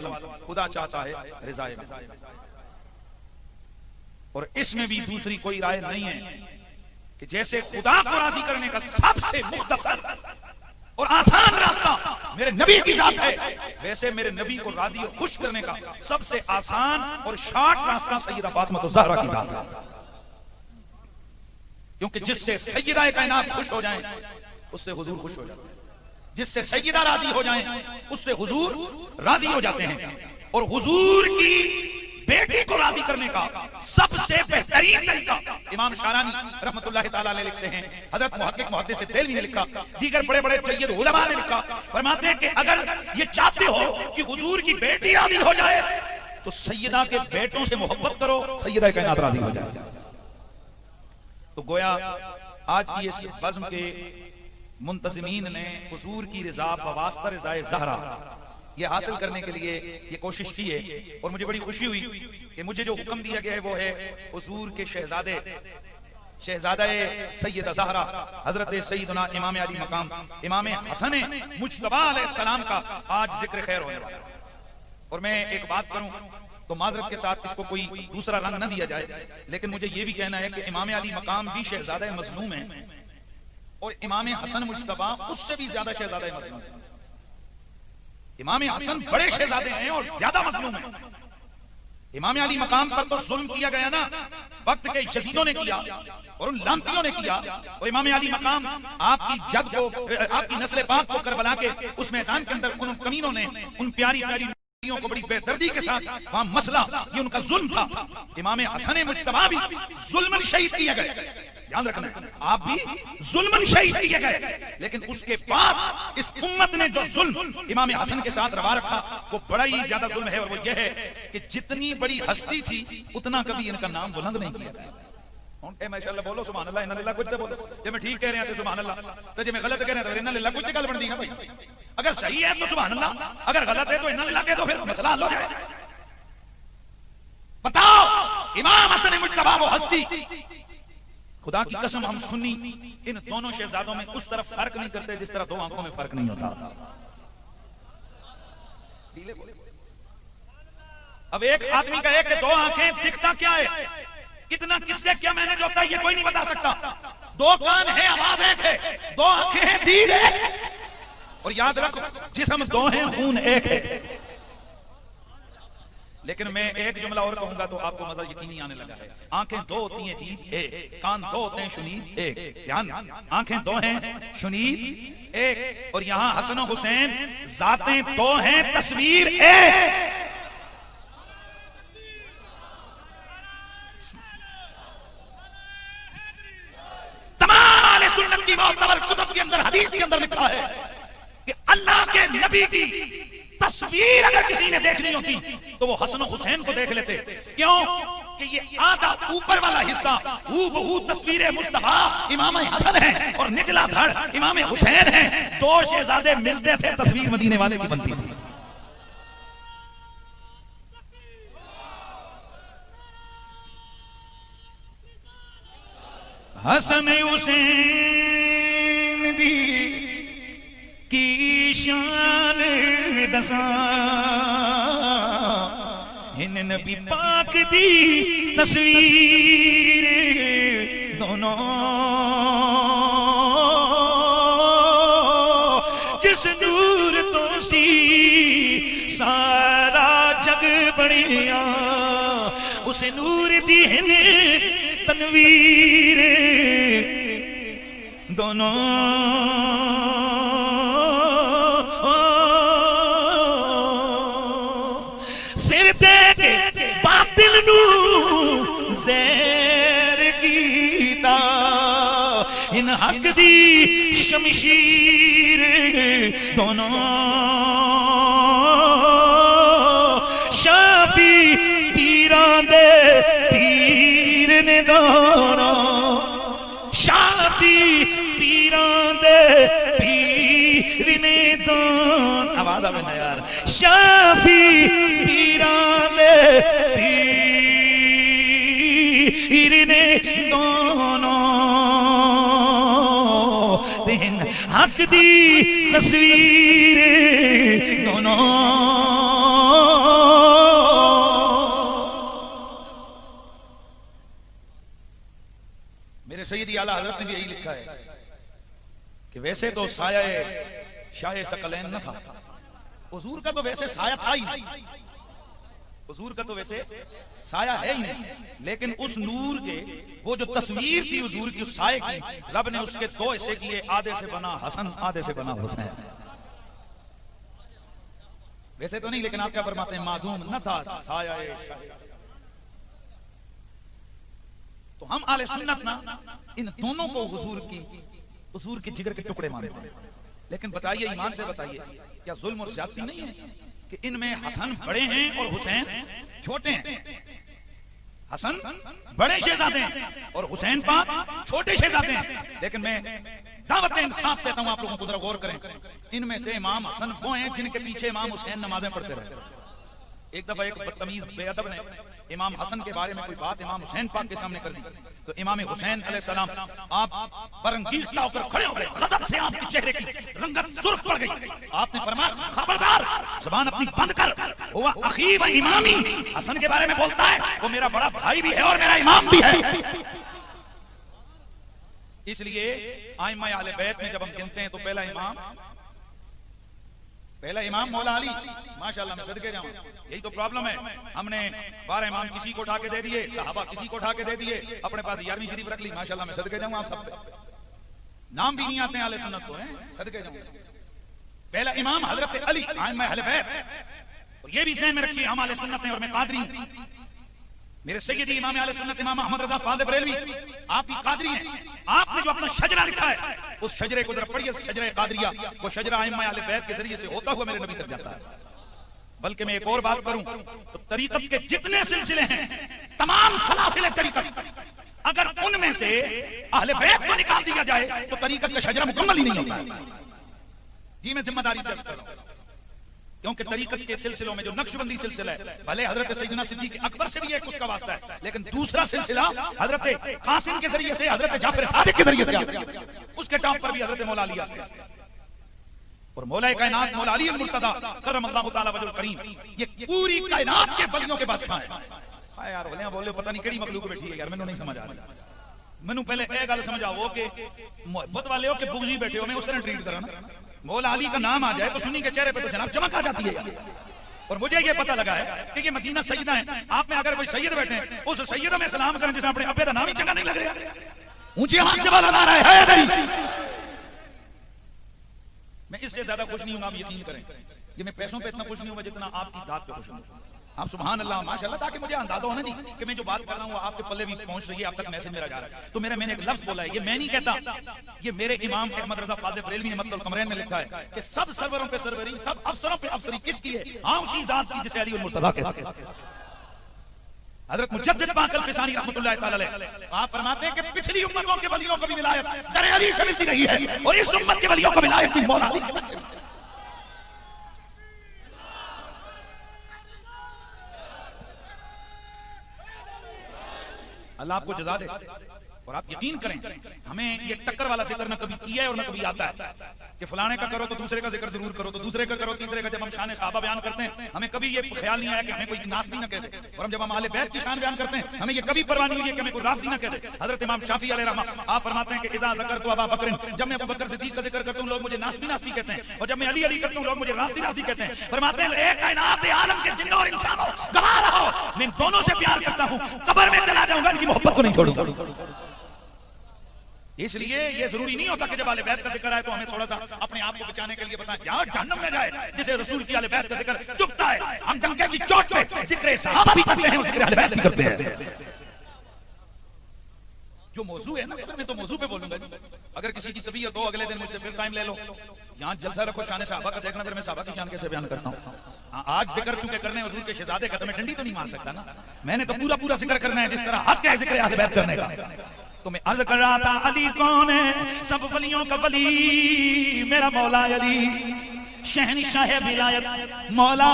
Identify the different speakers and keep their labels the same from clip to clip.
Speaker 1: खुदा चाहता है रिज़ाए और इसमें भी दूसरी कोई राय नहीं है कि जैसे खुदा को राजी करने का सबसे मुख्तसर और आसान रास्ता मेरे नबी की जात है, वैसे मेरे नबी को राजी और खुश करने का सबसे आसान और शॉर्ट रास्ता सैयदा फातिमा ज़हरा की जात है। क्योंकि जिससे सैयदा कायनात खुश हो जाए उससे हुजूर खुश हो जाते हैं, जिससे सैयदा राजी हो जाए उससे हुजूर राजी हो जाते हैं। और हुजूर की बेटी को राजी करने का सबसे बेहतरीन तरीका इमाम शारानी रहमतुल्लाह ताला अलैह लिखते हैं, हजरत मुहक्किक मुहद्दिस देलवी ने लिखा, दीगर बड़े बड़े सैयद उलमा ने लिखा, फरमाते हैं कि अगर ये चाहते हो कि हुजूर की बेटी राजी हो जाए तो सैयदा के बेटों से मोहब्बत करो, सैयदा कायनात राजी हो जाए। तो गोया आज की इस बज़्म के मुंतज़िमीन ने हुजूर की रिज़ा बवास्ता रिज़ाए ज़हरा ये हासिल करने के लिए ये कोशिश की है और मुझे बड़ी खुशी हुई कि मुझे जो हुक्म दिया गया है वो है हुजूर के शहजादे शहजादा सैयदा ज़हरा हजरत सैयदना इमाम अली मकाम इमाम हसन मुज्तबा अलैहिस्सलाम का आज जिक्र खैर होने वाला है। और मैं एक बात करूं तो माजरत के साथ इसको कोई दूसरा रंग न दिया जाए, लेकिन मुझे ये भी कहना है कि इमाम अली मकाम भी शहजादा मज़लूम है और इमाम हसन मुज्तबा उससे भी ज्यादा शहजादा मज़लूम है। इमाम हसन बड़े शहजादे हैं और ज्यादा मज़लूम हैं। इमाम अली मकाम पर तो जुल्म किया गया ना, वक्त के यजीदों ने किया और उन लांतियों ने किया, और इमाम अली मकाम आपकी जद को आपकी नस्ल पाक को करबला के उस मैदान के अंदर उन कमीनों ने उन प्यारी प्यारी को बड़ी बेदर्दी के साथ वहां मसला ये उनका जुल्म था। इमाम हसन मुज्तबा भी जुल्मन शहीद किए गए, याद रखना आप भी जुल्मन शहीद किए गए, लेकिन उसके बाद इस उम्मत ने जो जुल्म इमाम हसन के साथ रवा रखा वो बड़ा ही ज्यादा जुल्म है। और वो ये है कि जितनी बड़ी हस्ती थी उतना कभी इनका नाम बुलंद नहीं किया गया। माशाअल्लाह बोलो सुभान अल्लाह, इन्ना लिल्लाह कुछ तो बोलो, जे मैं ठीक कह रहे हैं तो सुभान अल्लाह, तो जे मैं गलत कह रहे हैं तो इन्ना लिल्लाह कुछ तो गल बनती है ना भाई। अगर सही है तो सुभान अल्लाह, अगर गलत है तो इन्ना लिल्लाह कह दो, फिर मसला हल हो जाए। बताओ इमाम हसन मुज्तबा वो हस्ती, खुदा की कसम हम सुन्नी इन दोनों शहजादों में उस तरफ फर्क नहीं करते जिस तरह दो आंखों में फर्क नहीं होता। अब एक आदमी का है कि दो आंखें, दिखता क्या है, कितना किससे क्या मैनेज होता है ये कोई नहीं बता सकता। दो कान है, आवाज एक है, दो आंखें हैं, दीद एक, और याद रखो जिस्म दो हैं, खून एक है। लेकिन मैं एक जुमला और कहूंगा तो आपको मजा यकीनी आने लगा है। आंखें दो होती हैं, दीद एक, कान दो होते हैं, शुनीद एक। ध्यान, आंखें दो हैं, शुनीद एक, और यहां हसन हुसैन जातें दो हैं, तस्वीर एक। तमाम आले सुन्नत की मुअतबर कुतुब के अंदर, हदीस के अंदर लिखा है कि अल्लाह के नबी की तस्वीर अगर किसी ने देखनी होती तो वो हसन हुसैन को देख लेते। क्यों कि ये आधा ऊपर वाला हिस्सा हूबहू तस्वीर मुस्तफा इमाम हसन है और निचला धड़ इमाम हुसैन है। दो शहजादे मिलते थे, तस्वीर मदीने वाले की बनती थी। हसन हुसैन दी की शान दसा इन नबी पाक दी तस्वीर दोनों जिस नूर तो सी सारा जग बनिया, उस नूर दी तनवीर दोनों सिर दे के बातिल नू ज़ैर कीता, इन हक दी शमशीर दोनों शाफी पीरां दे पीर ने दोनों, शाफी पीरां दे पीर ने दोनों। आवाज आवे ना यार, शाफी पीरां दे पीर ने दोनों, दिन हक दी तस्वीर दोनों सैयदी आला हजरत ने भी यही लिखा है कि वैसे तो साया शाह सकलैन न था, हुजूर का तो वैसे साया था ही नहीं, हुजूर का तो वैसे साया है ही नहीं, लेकिन उस नूर के वो जो तस्वीर थी हुजूर की उस साये की, रब ने उसके दो हिस्से किए, आधे से बना हसन आधे से बना हुसैन। वैसे तो नहीं, लेकिन आप क्या फरमाते हैं, मादूम न था साया तो हम आले सुन्नत ना इन दोनों को हुजूर की जिगर के टुकड़े मानते हैं। लेकिन बताइए, ईमान से बताइए, क्या जुल्म और ज्यादती नहीं है कि इनमें हसन बड़े हैं और हुसैन छोटे हैं? हसन बड़े शहजादे हैं और हुसैन पाक छोटे शहजादे हैं। लेकिन मैं दावत इंसाफ देता हूं आप लोगों को, जरा गौर करें, इनमें से इमाम हसन वो हैं जिनके पीछे इमाम हुसैन नमाजें पढ़ते रहे। एक दफा एक बदतमीज बेअदब ने इमाम हसन के बारे में कोई बात इमाम हुसैन पाक के सामने कर दी, तो इमाम हुसैन अलैहिस्सलाम आप बरंगीख्ता होकर खड़े हो गए, गजब से आपके चेहरे की रंगत सुर्ख पड़ गई। आपने फरमाया, खबरदार, जुबान अपनी बंद कर, हुआ अखी व इमामी, हसन के बारे में बोलता है, वो मेरा बड़ा भाई भी है और मेरा इमाम भी है। इसलिए आइम्मा अहले बैत में जब हम गिनते हैं तो पहला इमाम मौला अली, माशाल्लाह, मैं सदके जाऊं। यही तो प्रॉब्लम है, हमने 12 इमाम किसी को उठा के दे दिए, सहाबा किसी को उठा के दे दिए, अपने पास 11वीं शरीफ रख ली। माशाल्लाह, मैं सदके जाऊं, आप सब नाम भी नहीं आते हैं आले सुन्नत को, हैं सदके जाऊं। पहला इमाम हजरत अली आइम्मा अहले बैत, और ये भी ज़हन में रखिए, हम आले सुन्नत हैं और मैं कादरी हूं। मेरे सैयदी इमाम आले सुन्नत इमाम अहमद रजा फाज़िल बरेलवी, आप भी कादरी हैं। आपने जो अपना शजरा लिखा है, उस शजरे को जरा पढ़िए, शजरा कादरिया, वो शजरा आइम्मा अहले बैत के जरिए से होता हुआ मेरे नबी तक जाता है। बल्कि मैं एक और बात करूं तो तरीकत के जितने सिलसिले हैं, तमाम सलासिले तरीकत, अगर उनमें से अहले बैत को निकाल दिया जाए तो तरीकत का शजरा मुकम्मल ही नहीं होता है। जी मैं जिम्मेदारी से अर्ज कर रहा हूं, क्योंकि तरीकत के सिलसिलों में जो नक्शबंदी सिलसिला है, भले हजरत सैयदना सिद्दीक अकबर से भी एक उसका वास्ता है, लेकिन दूसरा सिलसिला हजरत कासिम के जरिए से, हजरत जाफर सादिक के जरिए से आता है, उसके टॉप पर भी हजरत मौला अली आते हैं। और मौला कायनात मौला अली मुर्तजा करमल्लाहु तआला वजहुल करीम, ये पूरी कायनात के वलियों के बादशाह हैं। हाय यार, वलियां बोले पता नहीं केड़ी मखलूक बैठी है यार, मैनू नहीं समझ आ रहा। मैनू पहले ए गल समझाओ कि मोहब्बत वाले हो कि बुग़्ज़ी बैठे हो, मैं उस तरह ट्रीट करा ना। मौला अली का नाम आ जाए तो सुन्नी के चेहरे पे तो जनाब चमक आ जाती है। और मुझे ये पता लगा है कि ये मदीना सैयदा है, आप में अगर कोई सैयद बैठे हैं, उस सैयद में सलाम करें जिसे अपने अब्बे का नाम ही चंगा नहीं लग रहा, ऊंची आवाज से बोला जा रहा है। मैं इससे ज्यादा खुश नहीं हूं, आप यकीन करें, ये मैं पैसों पे इतना खुश नहीं हूं जितना आपकी दात पे खुश हूं। आप सुभान अल्लाह माशाअल्लाह, ताकि मुझे अंदाजा हो ना जी कि मैं जो बात कर रहा हूँ आपके पल्ले भी पहुंच रही है, आप तक मैसेज मेरा जा रहा है। तो मैंने एक लफ्ज बोला है, ये मैं नहीं कहता, ये मेरे इमाम अहमद रजा फाज़िल बरेलवी ने मतलब कमरैन में लिखा है कि सब सरवरों पे सरवरी, सब अफसरों पे अफसरी किसकी है? हाँ, उसी जात की जिसे अली मुर्तज़ा कहते हैं। हजरत मुजद्दिद बाक़िल फ़िसानी रहमतुल्लाह तआला अलैह आप फरमाते हैं कि पिछली उम्मतों के वलियों को भी विलायत दर अली से मिलती रही है, और इस उम्मत के वलियों को विलायत भी मौला अली से। अल्लाह आपको जज़ा दे। और आप यकीन करें, हमें ये टक्कर वाला जिक्र ना कभी किया है और ना कभी आता है कि फलाने का करो तो दूसरे का जिक्र जरूर करो, तो दूसरे का करो तीसरे का। जब हम शान सहाबा बयान करते हैं, हमें कभी ये ख्याल नहीं आया कि हमें कोई नास्ती ना कह दे। और हम जब हम अहले बैत की शान बयान करते हैं, हमें ये कभी परवाह नहीं हुई कि हमें कोई राफ़ज़ी ना कह दे। हजरत इमाम शाफ़ी अलैहि रहमत आप फरमाते हैं कि इज़ा ज़करतु अबा बकर, जब मैं अबू बकर सिद्दीक़ का जिक्र करता हूं लोग मुझे नास्ती कहते हैं, और जब मैं अली करता हूं लोग मुझे राफ़ज़ी कहते हैं। फरमाते हैं ए कायनात आलम के जिन्नों और इंसानों, गवाह रहो, मैं इन दोनों से प्यार करता हूं, कब्र में चला जाऊंगा, इनकी मोहब्बत को नहीं छोड़ूंगा। इसलिए ये जरूरी नहीं होता कि जब आले बैत का जिक्र आए तो हमें थोड़ा सा अपने आप को बचाने के लिए बताएं, जहां जहन्नम में जाए जिसे रसूल की आले बैत का जिक्र चुभता है, हम डंके की चोट पे जिक्र सहाबा भी करते हैं और जिक्र आले बैत भी करते हैं। जो मौजू है ना, मैं तो मौजू पे बोलूंगा। अगर किसी की तबीयत हो, अगले दिन मुझसे फिर टाइम ले लो, यहाँ जलसा रखो शान सहाबा का देखना, फिर मैं सहाबा की शान कैसे बयान करता हूँ। आज जिक्र चुके करने हुजूर के शहजादे का, तो मैं डंडी तो नहीं मार सकता ना, मैंने तो पूरा जिक्र करना है जिस तरह हक है जिक्र आले बैत करने का। तो मैं अर्ज कर रहा था, अली कौन है? सब वलियों का वली मेरा मौला अली, शहंशाह विलायत मौला,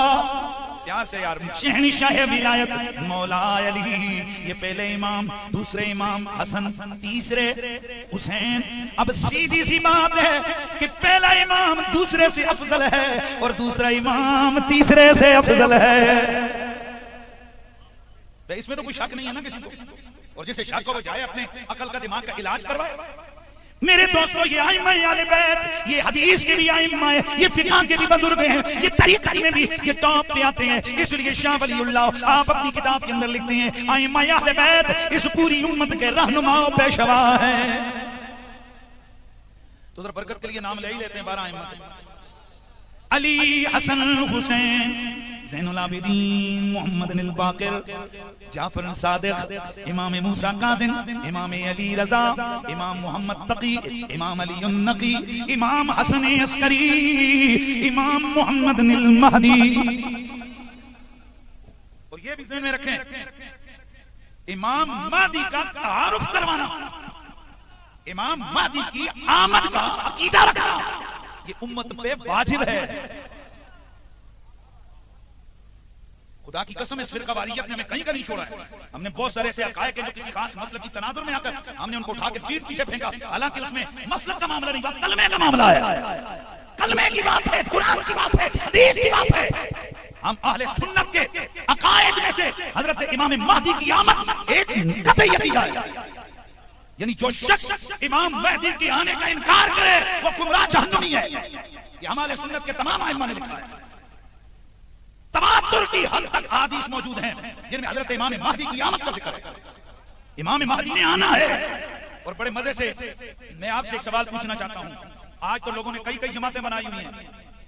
Speaker 1: प्यार से यार, शहंशाह विलायत मौला अली। ये पहले इमाम, दूसरे इमाम हसन, तीसरे हुसैन। अब सीधी सी बात है कि पहला इमाम दूसरे से अफजल है और दूसरा इमाम तीसरे से अफजल है। तो इसमें तो कोई शक नहीं है ना किसी को, और जिसे शक हो वो जाए अपने अकल का दिमाग का इलाज करवाए। मेरे दोस्तों, ये आइम्मा आले बैत, ये हदीस के भी आइम्मा है, ये फिक़ह के भी बुजुर्ग हैं, ये तरीक़त में भी ये टॉप पे आते हैं। इसलिए शाह वलीउल्लाह आप अपनी किताब के अंदर लिखते हैं आइम्मा आले बैत इस पूरी उम्मत के रहनुमा और पेशवा हैं। तो उधर बरकत के लिए नाम ले ही लेते हैं 12 आइम्मा, अली, हसन, हुसैन, ज़ैनुल आबिदीन, मोहम्मद अल बाक़िर, जाफर सादिक, इमाम मूसा काज़िम, इमाम अली रज़ा, इमाम मोहम्मद तकी, इमाम अली नकी, इमाम हसन अस्करी, इमाम मोहम्मद अल महदी। और ये भी ध्यान में रखें, इमाम महदी का तारुफ करवाना, इमाम महदी की आमद का अकीदा रखना, ये उम्मत पे वाजिब है। खुदा की कसम इस फिरका वारियत ने हमें कहीं का नहीं छोड़ा है। हमने बहुत सारे ऐसे अकायद के जो किसी खास मसलक की तनाजुर में आकर हमने उनको उठा के पीठ पीछे फेंका, हालांकि उसमें मसलक का मामला नहीं, बात कलमे का मामला है, कलमे की बात है, कुरान की बात है, हदीस की बात है। हम अहले सुन्नत के अकायद में से हजरत इमाम महदी की आमद एक कतई अकीदा है, यानी जो शख्स इमाम महदी के आने का इनकार करे वो गुमराह जहन्नमी है। ये हमारे सुन्नत के तमाम आइम्मा ने लिखा है। तवातुर की हद तक हदीस मौजूद हैं जिनमें हजरत इमाम महदी की आमद का जिक्र है, इमाम महदी ने आना है। और बड़े मजे से मैं आपसे एक सवाल पूछना चाहता हूं। आज तो लोगों ने कई कई जमातें बनाई हुई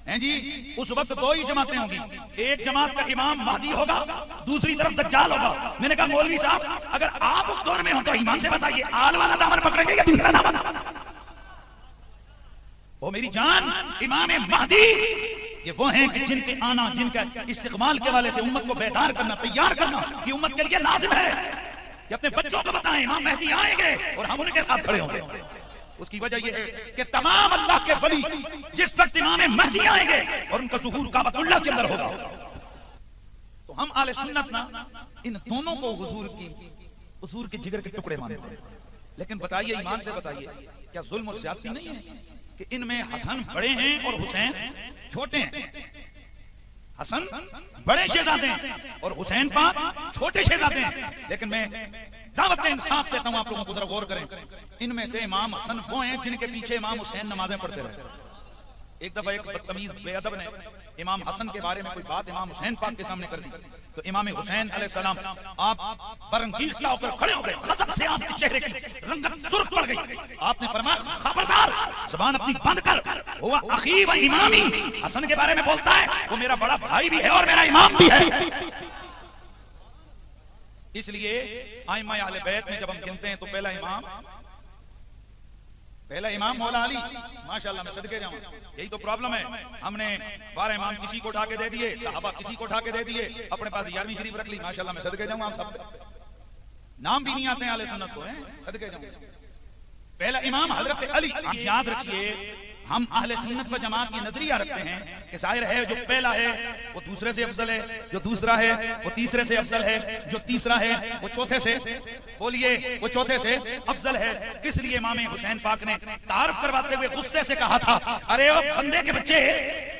Speaker 1: हैं जी, उस वक्त 2 ही जमातें होंगी, एक जमात का इमाम महदी होगा, दूसरी तरफ दज्जाल होगा। मैंने कहा मौलवी साहब अगर आप उस दौर में हो तो ईमान से बताइए आल वाला दामन पकड़ेंगे या दूसरा दामन? ओ मेरी जान, इमाम महदी ये वो हैं कि जिनके आना, जिनका इस्तेमाल के वाले से उम्मत को बेदार करना, तैयार करना ये उम्मत के लिए लाजिम है कि अपने बच्चों को बताएं इमाम महदी आएंगे और हम उनके साथ खड़े होंगे। उसकी वजह यह है कि तमाम अल्लाह के वली जिस वक्त इमाम महदी आएंगे और उनका ज़ुहूर काबतुल्लाह के अंदर होगा, तो हम आले सुन्नत ना इन दोनों को हुजूर के जिगर के टुकड़े मानते हैं। लेकिन बताइए ईमान से बताइए, क्या जुल्म और ज्यादती नहीं है कि इनमें हसन बड़े हैं और हुसैन छोटे हैं? हसन बड़े शहजादे हैं और हुसैन पाक छोटे शहजादे हैं। लेकिन मैं दावत इंसाफ देता हूं आप लोगों को, जरा गौर करें। इनमें से इमाम हसन वो हैं जिनके पीछे इमाम हुसैन नमाजें पढ़ते रहे। एक दफा एक बदतमीज बेअदब ने इमाम हसन के बारे में कोई बात इमाम हुसैन पाक के सामने कर दी, तो इमाम हुसैन अलैहिस्सलाम आप बरंगीख्ता होकर खड़े हो गए, गज़ब से आपके चेहरे की रंगत सुर्ख पड़ गई। आपने फरमाया खबरदार, जुबान अपनी बंद कर, हुआ अखी व इमामी, हसन के बारे में बोलता है, वो मेरा बड़ा भाई भी है और मेरा इमाम भी है। इसलिए आइम्मा अहले बैत में जब हम गिनते हैं तो पहला इमाम मौला अली, माशाल्लाह मैं सदके जाऊं। यही तो प्रॉब्लम है, हमने 12 इमाम किसी को उठा के दे दिए, सहाबा किसी को उठा के दे दिए, अपने पास 11वीं शरीफ रख ली। माशाल्लाह मैं सदके जाऊं, आप सब नाम भी नहीं आते हैं अहले सुन्नत को, हैं सदके जाऊं। पहला इमाम हजरत अली। याद रखिए, हम अहले सुन्नत व जमात की नजरिया रखते हैं कि जाहिर है जो पहला है वो दूसरे से अफजल है, जो दूसरा है वो तीसरे से अफजल है, जो तीसरा है वो चौथे से, बोलिए वो चौथे से अफजल है। इसलिए इमाम हुसैन पाक ने तारुफ करवाते हुए गुस्से से कहा था, अरे ओ बंदे के बच्चे,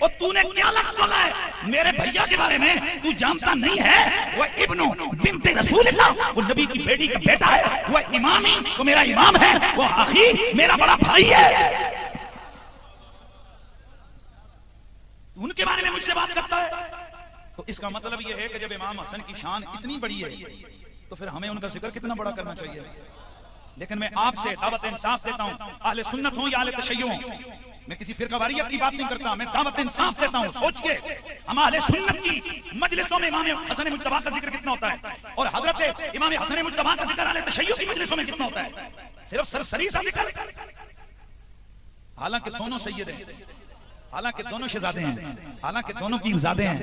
Speaker 1: ओ तूने क्या लफ्ज बोला है मेरे भैया के बारे में? तू जानता नहीं है वो इब्नु बिन्ते रसूलिल्लाह, वो नबी की बेटी का बेटा है, वो इमामी, वो मेरा इमाम है, वो आखी मेरा बड़ा भाई है। उनके बारे में मुझसे बात करता है, तो इसका मतलब यह है कि जब इमाम हसन की शान इतनी बड़ी है तो फिर हमें उनका जिक्र कितना बड़ा करना चाहिए। लेकिन मैं आपसे दावत इंसाफ देता हूं, अहले सुन्नत हो या अहले तशय्युअ हो, मैं किसी फिरकावारियत की बात नहीं करता, मैं दावत इंसाफ देता हूं। सोचिए हम अहले सुन्नत की मजलिसों में इमाम हसन मुज्तबा का जिक्र कितना होता है और हजरत इमाम हसन मुज्तबा का जिक्र अहले तशय्युअ की मजलिसों में कितना होता है? सिर्फ सरसरी सा जिक्र, हालांकि दोनों सैयद हैं, हालांकि दोनों शहजादे हैं, हालांकि दोनों पीरजादे हैं।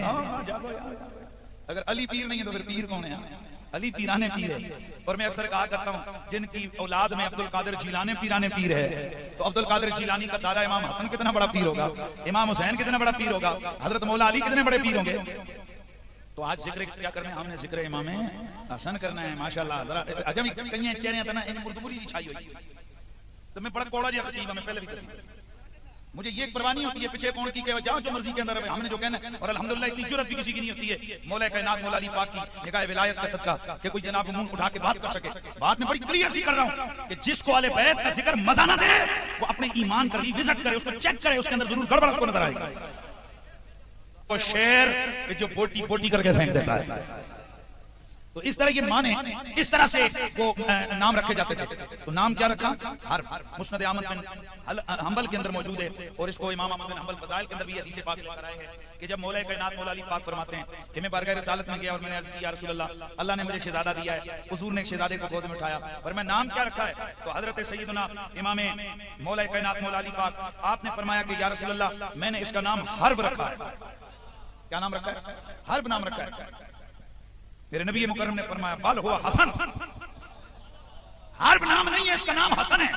Speaker 1: अगर अली पीर नहीं है तो फिर पीर कौन है? अली पीराने पीर है। और मैं अक्सर कहा करता हूं, जिनकी औलाद में अब्दुल कादिर जिलानी पीराने पीर है, तो अब्दुल कादिर जिलानी का दादा इमाम हसन कितना बड़ा पीर होगा, इमाम हुसैन कितना बड़ा पीर होगा, हजरत मौला अली कितने बड़े पीर होंगे। तो आज जिक्र क्या करना है हमने? जिक्र इमाम हसन करना है। माशाल्लाह, जरा अजम कई चेहरे इन मुर्दबुरी छाई हुई। तो मैं बड़ा कोड़ा जी खतीब, मैं पहले भी दसी मुझे ये परवाह नहीं होती है पीछे कौन की क्या, जाओ जो मर्जी के अंदर है, हमने जो कहना है। और अल्हम्दुलिल्लाह इतनी जुर्रत भी किसी की नहीं होती है मौला कायनात मौला अली पाक की निगाह विलायत का सदका कि कोई जनाब मुंह उठा के बात कर सके। बात में बड़ी क्लियर सी कर रहा हूं कि जिसको आले बैत का जिक्र मजा ना दे वो अपने ईमान का रिविजिट करे, उसको चेक करे, उसके अंदर जरूर गड़बड़ को नजर आएगा। वो शेर जो बोटी बोटी करके फेंक देता है। तो इस तरह ये माने इस तरह से वो नाम रखे जाते थे। तो नाम क्या रखा? हर्ब। मुस्नद अहमद बिन हंबल के अंदर मौजूद है और इसको इमाम अहमद बिन हंबल फज़ाइल के अंदर भी हदीस पाक में कराया है कि जब मौला कायनात मौला अली पाक फरमाते हैं कि मैं बारगाह रिसालत में गया और मैंने अर्ज़ की या रसूल अल्लाह, अल्लाह ने मुझे शहजादा दिया है। हुजूर ने शहजादे को गोद में उठाया और मैं नाम क्या रखा है? तो हजरत सैयदना इमाम मौला कायनात मौला अली पाक आपने फरमाया कि या रसूल अल्लाह, मैंने इसका नाम हर्ब रखा है। क्या नाम रखा है? हर्ब नाम रखा है। मेरे नबी मुकर्रम ने फरमाया बल हुआ हसन, हर्ब नाम नहीं है, इसका नाम हसन है।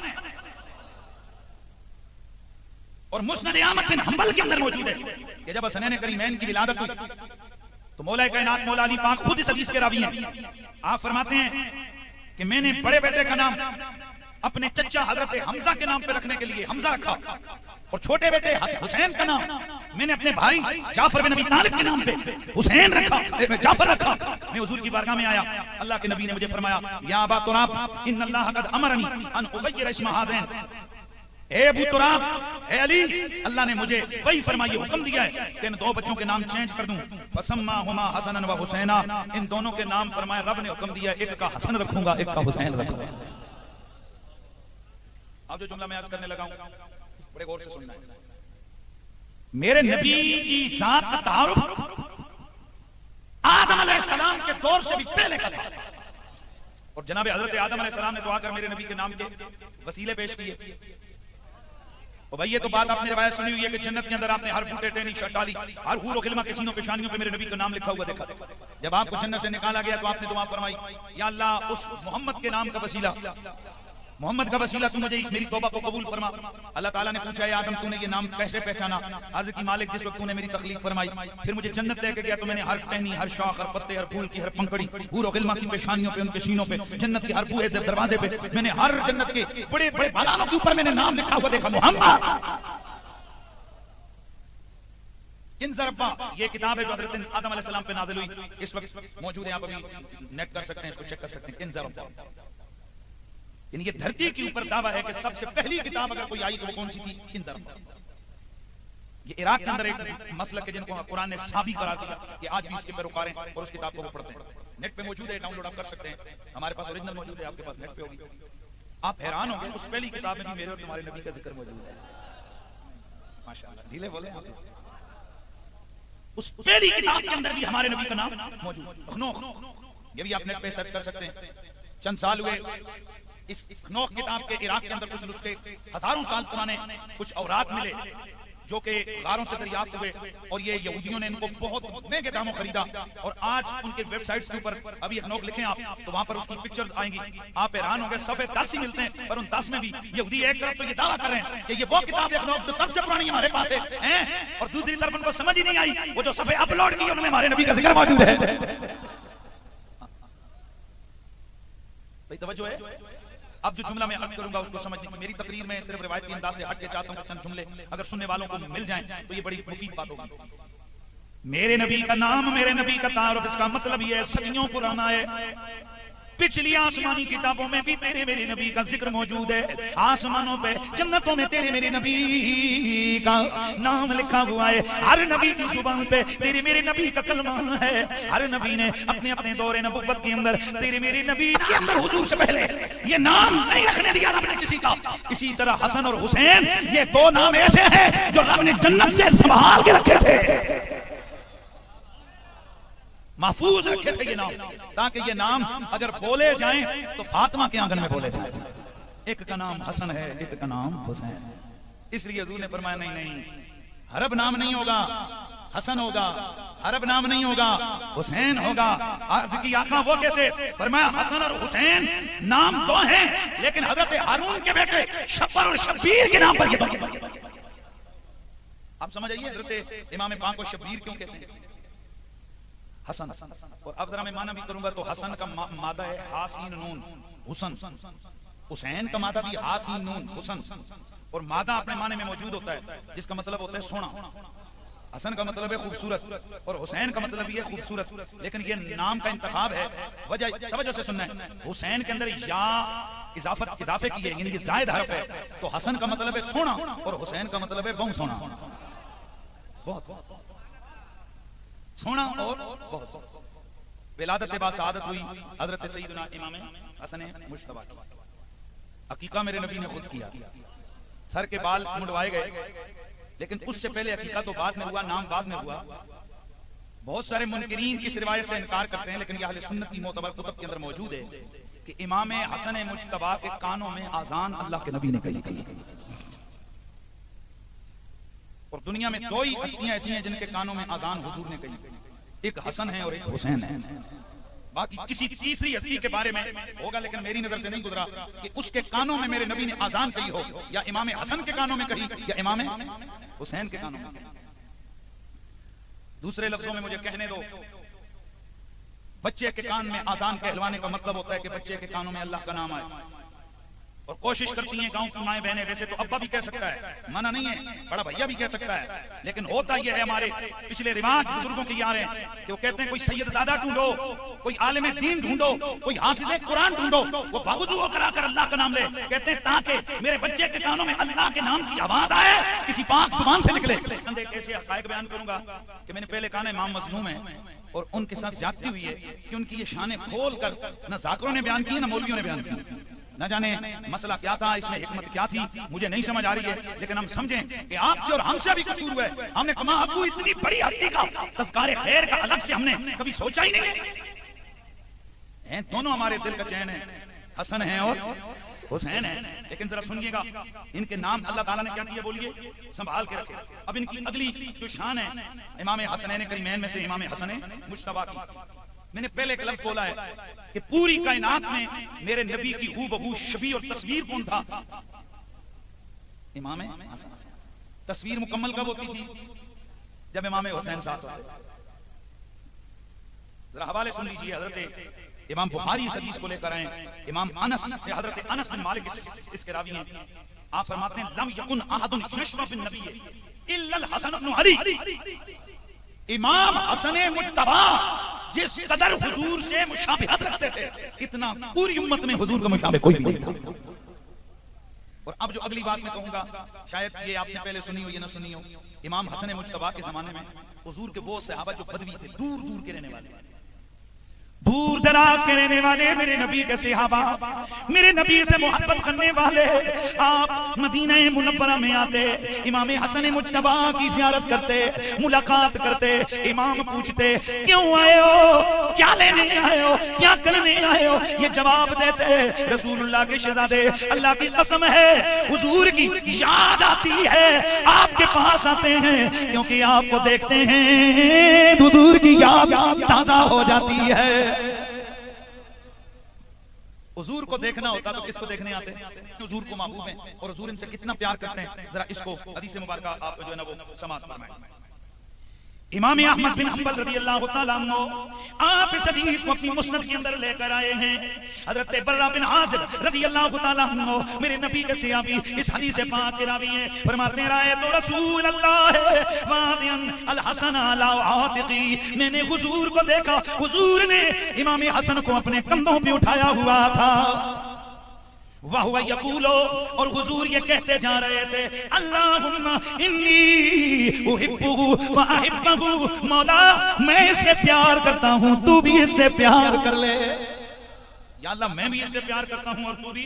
Speaker 1: और मुस्नद अहमद बिन हंबल के अंदर मौजूद है कि जब हसनैन करीमैन की विलादत हुई तो मौला कायनात मौला अली पाक खुद इस हदीस के रावी हैं। आप फरमाते हैं कि मैंने बड़े बेटे का नाम अपने चचा हजरत हमजा के नाम पे रखने के लिए हमजा रखा और छोटे बेटे हुसैन का नाम मैंने अपने भाई जाफर बिन अबी तालिब के नाम पे हुसैन रखा, जाफर रखा। मैं हुजूर की बारगाह में आया, अल्लाह के नबी ने मुझे फरमाया या अबा तुराब इन्नल्लाह कद अमरनी अन उगय्यिर इस्म हाज़ैन, ए अबू तुराब, ए अली, अल्लाह ने मुझे वही फरमाइए हुक्म दिया है कि इन दो बच्चों के नाम चेंज कर दूं। फसम्माहुमा हसनन व हुसैना, इन दोनों के नाम फरमाया रब ने हुक्म दिया, एक का हसन रखूंगा एक का हुसैन रखूंगा। अब जो जुमला मैं आज करने लगा हूं बड़े गौर से सुनना है। मेरे नबी की जात का तारुफ आदम अलैहिस्सलाम के दौर से भी पहले का था और जनाब हजरत आदम अलैहिस्सलाम ने दुआ कर मेरे नबी के नाम के वसीले पेश किए। और भाई ये तो बात आपने रिवायत सुनी हुई है कि जन्नत के अंदर आपने हर बूटे टेनी शर्ट डाली, हर हूर गिलमा के सीनों पेशानियों पे मेरे नबी का नाम लिखा हुआ देखा। जब आपको जन्नत से निकाला गया तो आपने दुआ फरमाई या अल्लाह उस मोहम्मद के नाम का वसीला, मोहम्मद का वसीला तू मुझे मेरी तौबा को कबूल फरमा। अल्लाह ताला ने पूछा या आदम तूने ये नाम कैसे पहचाना? अर्ज की मालिक जिस वक्त तूने मेरी तखलीक फरमाई फिर मुझे जन्नत लेके गया तो मैंने हर टहनी, हर शाख, हर पत्ते, हर फूल की हर पंखड़ी, हूर और गिलमा की पेशानियों पे, उनके सीनों पे, जन्नत के हर बूहे दरवाजे पे मैंने हर जन्नत के बड़े बड़े बालानों के ऊपर मैंने नाम लिखा हुआ देखा, मोहम्मद। ये किताब है जो हज़रत आदम अलैहिस्सलाम पे नाज़िल हुई, इस वक्त मौजूद है, आप अभी नेट कर सकते हैं, इसको चेक कर सकते हैं। किंज़रब्बा यानी ये धरती के ऊपर दावा है कि सबसे पहली किताब अगर कोई आई तो वो कौन सी थी? किंज़रब्बा। ये इराक के अंदर एक मसलक है जिनको कुरान ने साबित करा दिया कि आज भी उसके पैरोकार हैं और उस किताब को वो पढ़ते हैं। नेट पे मौजूद है, डाउनलोड आप कर सकते हैं, हमारे पास ओरिजिनल मौजूद है, आपके पास नेट पे होगी। आप हैरान होंगे उस पहली किताब में भी मेरे और तुम्हारे नबी का जिक्र मौजूद है। माशाअल्लाह, ढीले बोले आप। उस पहली किताब के अंदर भी हमारे नबी का नाम मौजूद। खनौख, ये भी आप नेट पे सर्च कर सकते हैं। चंद साल हुए इस खनौख किताब के इराक के अंदर कुछ नुस्खे हजारों साल पुराने कुछ औरात मिले जो कि गारों से दरियाफ्त हुए और ये यहूदियों ने इनको बहुत महंगे दामों खरीदा और आज उनके वेबसाइट्स के ऊपर अभी खनौख लिखें आप तो वहां पर उसकी पिक्चर्स आएंगी। आप हैरान होंगे, सफे 10 ही मिलते हैं पर उन 10 में भी यहूदी एक तरफ तो ये दावा कर रहे हैं कि ये वो किताब है खनौख जो सबसे पुरानी हमारे पास है और दूसरी तरफ उनको समझ ही नहीं आई वो जो सफे अपलोड की उनमें हमारे नबी का जिक्र मौजूद है। भाई तवज्जो है। अब जो जुमला मैं अर्ज करूंगा उसको समझने की मेरी तकरीर में सिर्फ रिवायती अंदाज से हट के चाहता हूं, चंद जुमले अगर सुनने वालों को मिल जाएं तो ये बड़ी मुफीद बात होगी। मेरे नबी का नाम, मेरे नबी का तारुफ, इसका मतलब ये सदियों पुराना है। पिछली आसमानी किताबों में भी तेरे मेरे नबी का जिक्र मौजूद है। आसमानों पे, जन्नतों में तेरे मेरे नबी का नाम लिखा हुआ है। हर नबी की जुबान पे तेरे मेरे नबी का कलमा है। हर नबी ने अपने अपने दौरे नबुव्वत के अंदर तेरे मेरे नबी के अंदर हुजूर से पहले ये नाम नहीं रखने दिया रब ने किसी का। इसी तरह हसन और हुसैन ये दो नाम ऐसे हैं जो रब ने जन्नत से संभाल के रखे थे, महफूज रखे थे ये नाम, ताकि ये नाम अगर बोले जाएं तो फातिमा के आंगन में बोले जाएं। एक का नाम हसन है, एक का नाम हुसैन। इसलिए हुजूर ने फरमाया नहीं नहीं, हरब नाम नहीं होगा, हसन होगा। हरब नाम नहीं होगा, हुसैन होगा। अर्ज की आका वो कैसे? फरमाया हसन और हुसैन नाम दो हैं लेकिन हजरत हारून के बेटे शब्बर और शब्बीर के नाम पर ये बने। आप समझ आइए हजरत इमाम पाक को शब्बीर क्यों कहते हैं? हसन। और अब जरा मैं माना भी करूंगा तो हसन का मादा है हासीन नून, हुसन। हुसैन का मादा भी हासिन नून हुसन, और मादा अपने माने में मौजूद होता है जिसका मतलब होता है सोना। हसन का मतलब है खूबसूरत और हुसैन का मतलब भी है खूबसूरत, लेकिन ये नाम का इंतखाब है, वजह तवज्जो से सुनना है। हुसैन के अंदर या इजाफे की है, यानी कि जायद हर्फ है, तो हसन का मतलब है सोना और हुसैन का मतलब है बहुत सोना, बहुत सोना और बहुत। विलादत बाद सआदत हुई हजरत सैयदना इमाम हसन मुज्तबा की। अकीका मेरे नबी ने खुद किया, सर के बाल मुंडवाए गए, लेकिन उससे पहले अकीका तो बाद में हुआ, नाम बाद में हुआ। बहुत सारे मुनकिरीन इस रिवायत से इनकार करते हैं, लेकिन यह अहले सुन्नत की मोतबर कुतुब के अंदर मौजूद है कि इमाम हसन मुज्तबा के कानों में आजान अल्लाह के नबी ने कही थी। और दुनिया में दो ही हस्तियां ऐसी हैं जिनके कानों में आजान हुजूर ने कही, एक हसन है और एक हुसैन है। बाकी किसी तीसरी हस्ती के बारे में होगा, लेकिन मेरी नजर से नहीं गुजरा कि उसके कानों में मेरे नबी ने आजान कही हो, या इमाम हसन के कानों में कही या इमाम हुसैन के कानों में। दूसरे लफ्जों में मुझे कहने दो, बच्चे के कान में आजान कहलवाने का मतलब होता है कि बच्चे के कानों में अल्लाह का नाम आए। और कोशिश करती हैं गांव की माएं बहनें, वैसे तो अब्बा भी कह सकता है, मना नहीं है, बड़ा भैया भी कह सकता है, लेकिन होता यह है, हमारे पिछले रिवाज बुजुर्गों के यार हैं कि वो कहते हैं कोई सैयदजादा ढूंढो, कोई आलिम दीन ढूंढो, कोई हाफिज कुरान ढूंढो, वो बावजू कराकर अल्लाह का नाम ले। कहते हैं ताकि मेरे बच्चे के कानों में अल्लाह के नाम की आवाज आए, किसी पाक जुबान से निकले। ऐसे हक़ाइक़ बयान करूंगा कि मैंने पहले कहा इमाम मज़लूम है और उनके साथ ज्यादती हुई है कि उनकी ये शान खोल कर न ज़ाकिरों ने बयान की न मौलवियों ने बयान की। न जाने मसला क्या था, इसमें हिकमत क्या थी, मुझे नहीं समझ आ रही है, लेकिन हम समझें कि आपसे और हमसे भी कसूर हुआ है। हमने कमा अबू इतनी बड़ी हस्ती का तज़किरे खैर का अलग से हमने कभी सोचा ही नहीं है। दोनों हमारे दिल का चैन है, हसन है और हुसैन है। लेकिन जरा सुनिएगा, इनके नाम अल्लाह ताला ने क्या किया, बोलिए, संभाल के रखे। अब इनकी अगली जो शान है इमाम हसनैन करीमैन में से इमाम हसन मुज्तबा की। मैंने पहले एक लफ्ज़ बोला है कि पूरी कायनात में मेरे नबी की हूबहू शबीह और तस्वीर कौन था? इमाम हसन। तस्वीर मुकम्मल कब होती थी? जब इमाम हुसैन साथ होते। जरा हवाले सुन लीजिए, हजरत इमाम बुखारी इस हदीस को लेकर आए, इमाम अनस से, हजरत अनस बिन मालिक इसके रावी हैं। आप फरमाते हैं लम यकुन अहदुन यशरब बिन नबी इल्लल हसन इब्न अली। इमाम हसन मुज्तबा जिस कदर हुजूर से मुशाबिहत रखते थे, इतना पूरी उम्मत में हुजूर का मुशाबिह कोई नहीं था। और अब जो अगली बात मैं कहूंगा, शायद ये आपने पहले सुनी हो या ना सुनी हो, इमाम हसन मुज्तबा के जमाने में हुजूर के वो सहाबा जो बदवी थे, दूर दूर के रहने वाले, दूर दराज के रहने वाले, मेरे नबी के सहाबा, मेरे नबी से मोहब्बत करने वाले, आप मदीना मुनव्वरा में आते, इमाम हसन मुज्तबा की ज़ियारत करते, मुलाकात करते। इमाम पूछते क्यों आए हो, क्या लेने आए हो, क्या करने आए हो? ये जवाब देते रसूलुल्लाह के शहजादे, अल्लाह की कसम है हुजूर की याद आती है, आपके पास आते हैं, क्योंकि आपको देखते हैं हुजूर की याद ताजा हो जाती है। हुजूर को देखना होता तो किसको देखने आते हैं? हुजूर को महबूब हैं और हुजूर इनसे कितना प्यार करते हैं। जरा इसको हदीस मुबारक आप जो है ना वो समाअत फरमाएं। इमाम अहमद बिन हंबल रदियल्लाहु ताला अन्हु आप इस हदीस को अपनी मुस्नद के अंदर लेकर आए हैं। हजरत बर्रा बिन आज़िब रदियल्लाहु ताला अन्हु मेरे नबी के सहाबी इस हदीस पाक के रावी हैं, फरमाते हैं राय तो रसूल अल्लाह वादियन अल हसन अला आतिकी, मैंने हुजूर को देखा, हुजूर ने इमाम हसन को अपने कंधों पे उठाया हुआ था। वाह यकूलो, और हुजूर ये कहते जा रहे थे अल्लाहुम्मा इन्नी उहिब्बुहु व अहिब्बुहु, मौला मैं इससे प्यार करता हूँ, तू भी इससे प्यार कर ले। या अल्लाह मैं भी इससे प्यार करता हूँ और तू भी।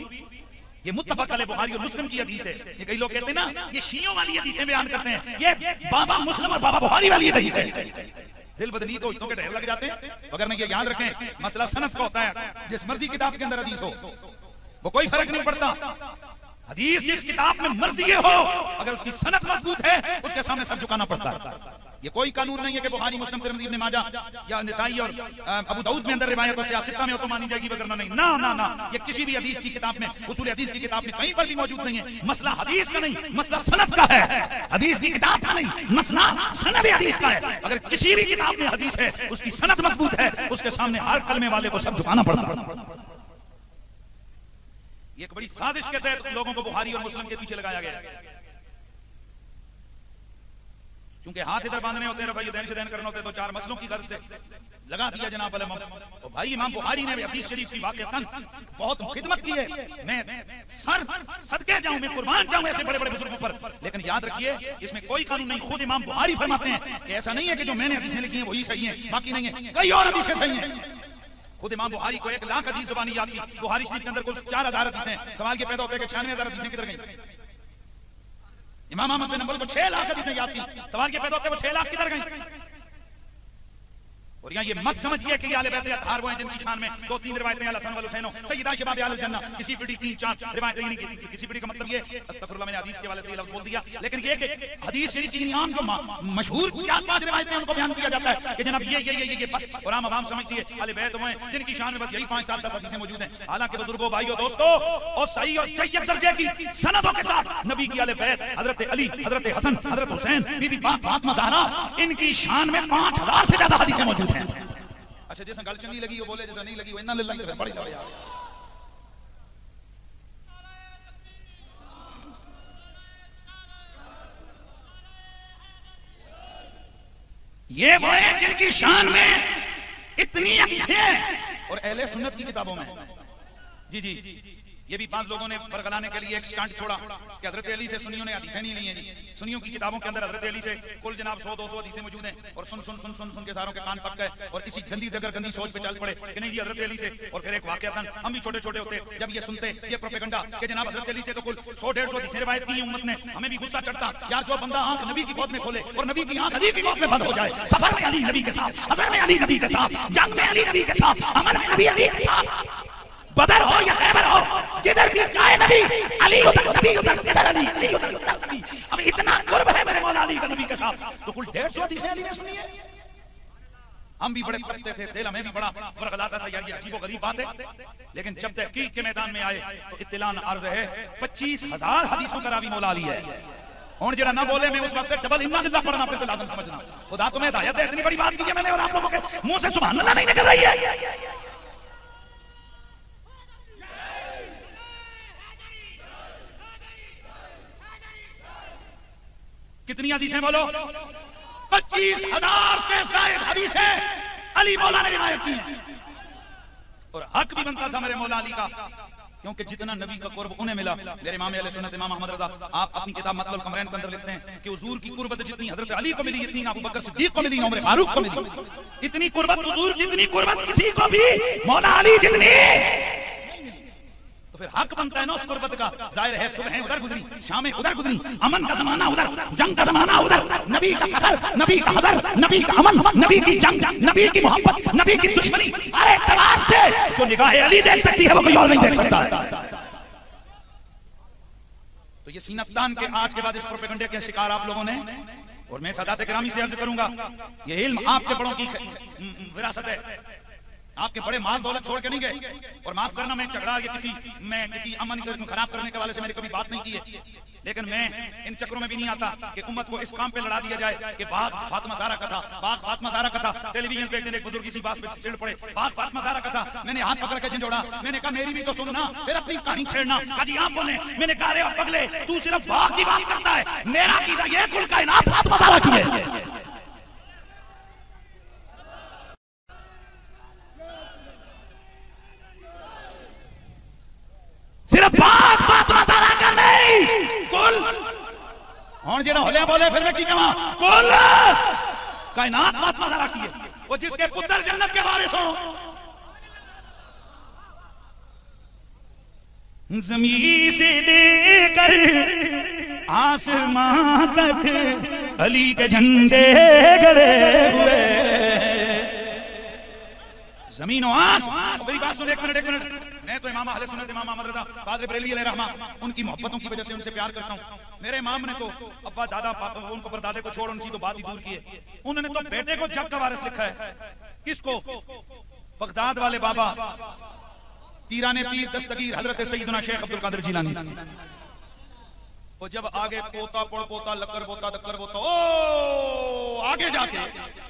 Speaker 1: ये मुत्तफक अलैह बुखारी और मुस्लिम की हदीस है। ये कई लोग कहते हैं ना ये शियों वाली हदीसें बयान करते हैं, ये बाबा मुस्लिम और बाबा बुखारी वाली हदीस है। दिल बदनी तो इतनों के ढेर लग जाते हैं। अगर मैं ये याद रखें, मसला सनद का होता है, जिस मर्जी किताब के अंदर हदीस हो वो कोई फर्क नहीं पड़ता। हदीस जिस किताब में मर्जी हो, अगर उसकी सनद मजबूत है उसके सामने सर झुकाना पड़ता है। ये कोई कानून नहीं है कि बुखारी मुस्लिम तिरमिज़ी इब्न माजा या निसाई और अबू दाऊद में अंदर रिवायत और सियासत में हो तो मानी जाएगी, वगैरह नहीं। ना ना ना, ये किसी भी हदीस की किताब में, उसूल हदीस की किताब में कहीं पर भी मौजूद नहीं है। मसला हदीस का नहीं, मसला सनद का है। हदीस की किताब का नहीं, मसला सनद हदीस का है। अगर किसी भी किताब में हदीस है, उसकी सनद मजबूत है, उसके सामने हर कलमे वाले को सर झुकाना पड़ता है। ये एक बड़ी साजिश के तहत लोगों को बुखारी और मुस्लिम के पीछे लगाया गया, क्योंकि हाथ इधर बांधने होते हैं, भाई दैन से दैन करना होते, तो चार मसलों की गर्ज से लगा दिया जनाब अलम। और भाई इमाम बुखारी ने भी हदीस शरीफ की वाकईतन बहुत खिदमत की है, मैं सर सदके जाऊं, मैं कुर्बान जाऊं ऐसे बड़े बड़े बुजुर्गों पर। लेकिन याद रखिए इसमें कोई कानून नहीं, खुद इमाम बुखारी फरमाते हैं कि ऐसा नहीं है कि जो मैंने हदीसें लिखी हैं वही सही है, बाकी नहीं है, कई और हदीसें सही हैं। खुद इमाम बुखारी को 1 लाख हदीस जुबानी याद थी, बुखारी शरीफ के अंदर कुल 4000 हदीसें, सवाल के पैदा होते हैं कि 96,000 हदीसें किधर गई। इमाम अहमद बिन हंबल को 6 लाख हदीसें याद थी, सवाल के पैदा होते हैं वो 6 लाख किधर गई। और यहाँ ये मत समझिए कि आले बैत अत्हार वो हैं जिनकी शान में 2-3 रिवायतें अल हसन वल हुसैन सय्यदा शबाब अहल जन्नह, किसी पीढ़ी 3-4 रिवायतें नहीं की, किसी पीढ़ी का मतलब ये अस्तगफिरुल्लाह मैंने हदीस के वाले से ये लफ्ज बोल दिया, लेकिन ये कि हदीस शरीफ की आम जो मशहूर 4-5 रिवायतें उनको बयान किया जाता है कि जनाब ये बस, और आम आवाम समझती है आले बैत वो हैं जिनकी शान में बस यही 5-7 हदीसें मौजूद हैं। हालांकि बुजुर्गों, भाइयों, दोस्तों, और सही और जय्यद दर्जे की सनदों के साथ नबी की आले बैत, हजरत अली, हजरत हसन, हजरत हुसैन, बीबी पाक फातिमा ज़हरा, इनकी शान में 5000 से ज्यादा हदीसें मौजूद हैं। अच्छा, जैसा गल चंगी लगी वो बोले, जैसा नहीं लगी वो इन्ना लिल्लाह तो बड़ी लड़ाई। ये वो है जिनकी शान में इतनी हदीसें हैं और अहले सुन्नत की किताबों में। जी जी, ये भी 5 लोगों ने बरगलाने के लिए एक स्टंट छोड़ा कि हजरत अली से सुन्नियों ने हदीसें नहीं ली हैं। जी, सुन्नियों की किताबों के अंदर हजरत अली से कुल जनाब 100-200 हदीसें मौजूद हैं, और सुन सुन सुन सुन सुन के सारों के कान पक गए और किसी गंदी जगह गंदी सोच पे चल पड़े कि नहीं जी हजरत अली से। और फिर एक वाकयातन हम भी छोटे छोटे होते जब ये सुनते ये प्रोपेगेंडा कि जनाब हजरत अली से तो कुल 100-150 हदीसें रिवायत की उम्मत ने, हमें भी गुस्सा चढ़ता, यार जो बंदा आंख नबी की गोद में खोले और नबी की आंख अली की गोद में बंद हो जाए, सफर में अली नबी के साथ, हज़र में अली नबी के साथ, जंग में अली नबी के साथ, अमल में नबी अली के साथ, बदर हो या खैबर हो, जिधर भी जाए नबी अली उधर, नबी उधर, इधर अली, अली उधर, उधर नबी। अब इतना कुर्ब है मेरे मौला अली का नबी के साथ, तो कुल 150 हदीसें अली ने सुनी है। हम भी बड़े करते थे, दिल हमें भी बड़ा बरगलाता था, यार ये अजीब व गरीब बात है। लेकिन जब तहकीक के मैदान में आए तो इत्तिलान अर्ज है 25,000 हदीसों का रावी मौला अली है। और जरा ना बोले मैं उस वास्ते डबल इन्ना लिल्लाह पढ़ना अपने तो लाज़िम समझना। खुदा तुम्हें हिदायत दे, इतनी बड़ी बात की है मैंने और आप लोगों के मुंह से सुभान अल्लाह नहीं निकल रही है। कितनी हदीसें बोलो? 25,000 से ज्यादा हदीसें अली मौला ने रिवायत की हैं। और हक भी बनता था मेरे मौला अली का, क्योंकि जितना नबी का कुर्ब उन्हें मिला। मेरे इमाम अहले सुन्नत इमाम अहमद रज़ा, आप अपनी किताब मतलब कमरैन के अंदर लिखते हैं कि हुजूर की कुर्बत जितनी हजरत अली को मिली, इतनी अबू बकर सिद्दीक को मिली, उमर फारूक को मिली। इतनी कुर्बत हुजूर जितनी कुर्बत किसी को भी मौला अली जितनी, तो फिर हक बनता है ना उस कुर्बत का। जाहिर है सुबह उधर गुजरी, शामें उधर गुजरी, अमन का जमाना उधर, जंग का जमाना उधर, नबी का सफर, नबी का हज़र, नबी का अमन, नबी की जंग, नबी की मोहब्बत, नबी की दुश्मनी, हर एतबार से जो निगाह अली देख सकती है वो कोई और नहीं देख सकता है। तो ये सीनतान के आज के बाद इस प्रोपेगेंडे के शिकार आप लोगों ने, और मैं सदात किरामी से अर्ज करूंगा, ये इल्म आपके बड़ों की विरासत है, आपके बड़े माल दौलत छोड़ के नहीं गए। और माफ करना, मैं झगड़ा या मैं किसी अमन को खराब करने के वाले से मैंने कभी बात नहीं की है, लेकिन मैं इन चक्रों में भी नहीं आता कि उम्मत को इस काम पे लड़ा दिया जाए कि बाग फातिमा ज़हरा का था, बाग फातिमा ज़हरा का था। टेलीविजन पे एक दिन एक बुजुर्ग इसी बात पे चिढ़ पड़े, बाग फातिमा ज़हरा का था। मैंने हाथ पकड़ के झंझोड़ा, मैंने कहा मेरी भी तो सुनना, फिर अपनी कहानी छेड़ना। काजी आप बोले, मैंने कहा रे पगले तू सिर्फ बाग की बात करता है, मेरा कीदा ये कुल कायनात फातिमा ज़हरा की है। सिर्फ बाग फातिमा ज़हरा का नहीं, कुल और जेड़ा होले बोले फिर मैं की कहां, कुल कायनात फातिमा ज़हरा की है। वो जिसके पुत्र जन्नत के वारिस हो। ज़मीन से लेकर आसमां तक अली के झंडे गड़े हुए। ज़मीन और आसमान, मेरी बात सुन, एक मिनट। मैं तो इमाम अहले सुन्नत इमाम अहमद रज़ा क़ादिर बरेलवी अलैहि रहमा, उनकी मोहब्बतों की वजह से उनसे प्यार करता हूँ। मेरे इमाम ने तो अब्बा दादा पापा उनको परदादे को छोड़ उनकी तो बात ही दूर की है, उन्होंने तो बेटे को जग का वारिस लिखा है। किसको? बगदाद वाले बाबा पीराने पीर दस्तगीर हजरत सैयदना शेख अब्दुल कादिर जिलानी। वो जब आगे पोता पड़ पोता लक्कर पोता दक्कर पोता, ओ आगे जाके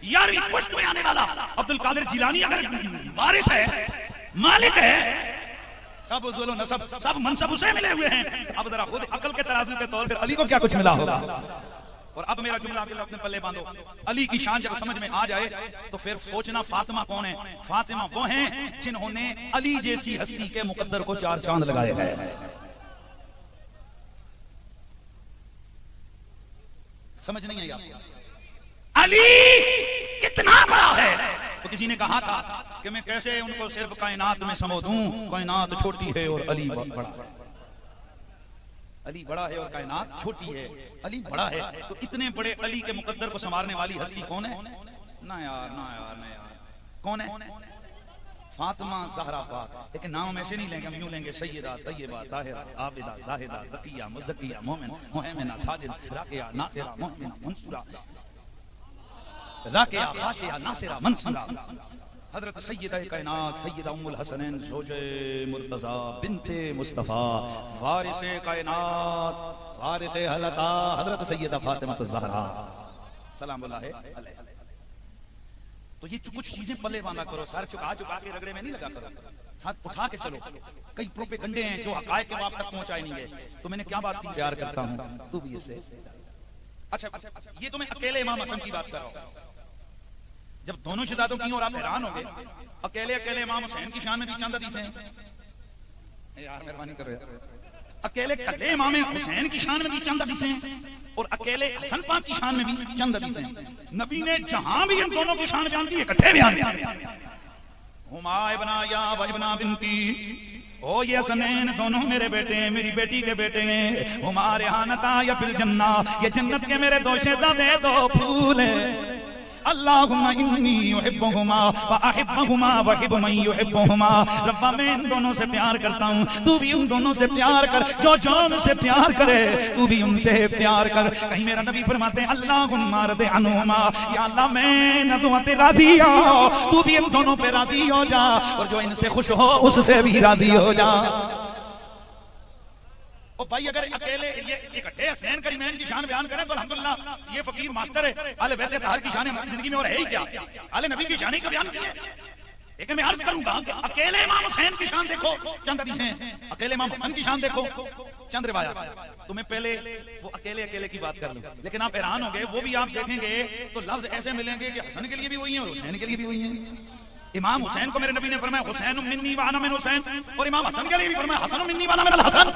Speaker 1: 11वीं पुश्त में आने वाला अब्दुल कादिर जिलानी अगर वारिस है, मालिक है, सब उज़्वल नसब सब मनसब उसे मिले हुए हैं। अब जरा खुद अकल के तराजू के तौर पर अली को क्या कुछ मिला होगा। और अब मेरा जुमला अकेला अपने पल्ले बांधो, अली की शान जब समझ में आ जाए तो फिर सोचना फातिमा कौन है। फातिमा वो हैं जिन्होंने अली जैसी हस्ती के मुकद्दर को 4 चांद लगाए हैं। समझ नहीं आई आपको? अली कितना बड़ा है। तो किसी ने कहा था कि मैं कैसे उनको सिर्फ कायनात में समो दूं, कायनात छोटी है और अली बड़ा है। अली बड़ा है और कायनात छोटी है, अली बड़ा है। तो इतने बड़े अली के मुकद्दर को संवारने वाली हस्ती कौन है? ना यार ना यार ना यार, कौन है? फातिमा ज़हरा पाक। लेकिन नाम ऐसे नहीं लेंगे, हम यूं लेंगे सैयदा, तय्यबा, ताहिरा, आबिदा, जाहिदा, ज़किया, मुज़क्किया, मोमिन, मुहैमिना, साजिद, राकिया, नासिरा, मुहमिना, मंसूरा, राकिया, खाशिया, नासिरा, मंसूरा। हजरत सैयदा कायनात सैयदा उम्मुल हसनैन ज़ौजे मुर्तज़ा बिन्ते मुस्तफ़ा वारिसे कायनात वारिसे हलता हजरत सैयदा फातिमा ज़हरा सलामुल्लाह अलैहा। तो ये कुछ चीजें पल्ले बांधा करो, सर झुका झुका के रगड़े में नहीं लगा करो, साथ उठा के चलो। कई प्रोपेगंडे हैं जो हकायक के आप तक पहुंचाए नहीं गए। तो मैंने क्या बात की? प्यार करता हूं, तू भी इससे। अच्छा, ये तो मैं अकेले इमाम हसन की बात कर रहा हूं। जब दोनों शहादतों की और आप हैरान हो गए, अकेले अकेले इमाम हुसैन की शान में भी चंद हदीसें हैं। यार मेहरबानी करो यार, अकेले कल्ले इमाम हुसैन की शान में भी चंद हदीसें हैं और अकेले हसन पाक की शान में भी चंद हदीसें हैं। नबी ने जहां भी इन दोनों की शान बयान की इकट्ठे बयान किया। हुमा इब्ना या व इब्ना बिनती, ओ ये हसनैन दोनों मेरे बेटे हैं, मेरी बेटी के बेटे हैं। हुमारे हानता या फिल जन्ना, ये जन्नत के मेरे दो शहजादे, दो फूल हैं। अल्लाहुम्मा इन्नी युहिब्बुहुमा व अहिब्बुहुमा व अहिब्बु मन युहिब्बुहुमा। रब्बा मैं इन दोनों से प्यार करता हूँ, तू भी उन दोनों से प्यार कर। जो जान से प्यार करे तू भी उनसे प्यार कर। कहीं मेरा नबी फरमाते हैं अल्लाहुम्मा रज़ि अन्हुमा, या अल्लाह मैं न दुआ ते राजी हो, तू भी इन दोनों पे राजी हो जा, और जो इनसे खुश हो उससे भी राजी हो जा। ओ भाई अगर अकेले ये इकट्ठे हसनैन करीमैन की शान बयान करें तो अल्हम्दुलिल्लाह ये फकीर मास्टर है। आले बैत तहर की शान हमारी जिंदगी में और है ही क्या? आले नबी की शान ही का बयान किया है। लेकिन मैं अर्ज करूंगा कि अकेले इमाम हुसैन की शान देखो चंद हदीसें, अकेले इमाम हसन की शान देखो चंद रिवायत। तो मैं पहले वो अकेले अकेले की बात कर लूं, लेकिन आप हैरान होंगे, वो भी आप देखेंगे तो लफ्ज ऐसे मिलेंगे कि हसन के लिए भी वही है और हुसैन के लिए भी वही है। इमाम हुसैन को मेरे नबी ने फरमाया हुसैन मिन्नी व अना मिन हुसैन, और इमाम हसन के लिए भी फरमाया हसन मिन्नी व अना मिन हसन।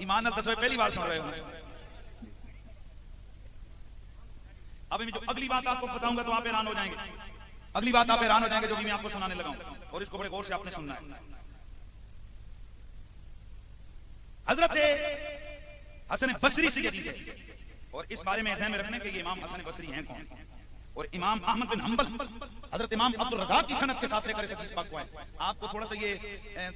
Speaker 1: ईमान अल तस्वीर पहली बार सुन रहे हो। अब मैं जो अगली बात आपको बताऊंगा तो आप हैरान हो जाएंगे। अगली बात आप हैरान हो जाएंगे जो भी मैं आपको सुनाने लगा हूं, और इसको बड़े गौर से आपने सुनना है। हजरत हसन बसरी से हदीस है, और इस बारे में ध्यान में रखने के ये इमाम हसन बसरी हैं कौन, और इमाम अहमद बिन हंबल हजरत इमाम अब्दुल रज़ाक की सनद के साथ लेकर इस हदीस पाक को आए। आपको थोड़ा सा ये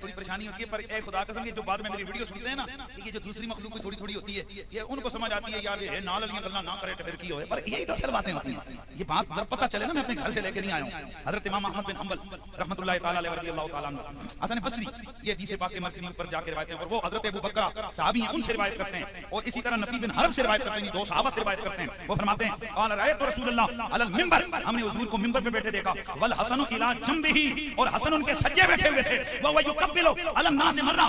Speaker 1: थोड़ी परेशानी होती है, पर ए खुदा कसम ये जो बाद में मेरी वीडियो सुनते हैं ना, ये जो दूसरी मखलूक की थोड़ी थोड़ी होती है, ये उनको समझ आती है यार ये नाल अलियां गल्लां ना करे तो फिर की होए, पर यही दरअसल बातें होती हैं। ये बात जब पता चले ना, मैं अपने घर से लेके नहीं आया हूं। हजरत इमाम अहमद बिन हंबल रहमतुल्लाहि तआला अलैहि व रज़ियल्लाहु तआला अन्हु हसन बसरी ये हदीस पाक के मर्ज़ी पर जाके रिवायत है, और वो हजरत अबू बकर सहाबी हैं उनसे रिवायत करते हैं, और इसी तरह नफी बिन हरब से रिवायत करते हैं, दो सहाबा से रिवायत करते हैं। वो फरमाते हैं क़ाल रअयतु रसूलुल्लाह अलल मिंबर, हमने हुजूर को मिंबर पे बैठे देखा, वल हसन इला जंबिही, और हसन उनके सज्जे बैठे हुए थे, वह युकब्बिलु अलन नास मर्रा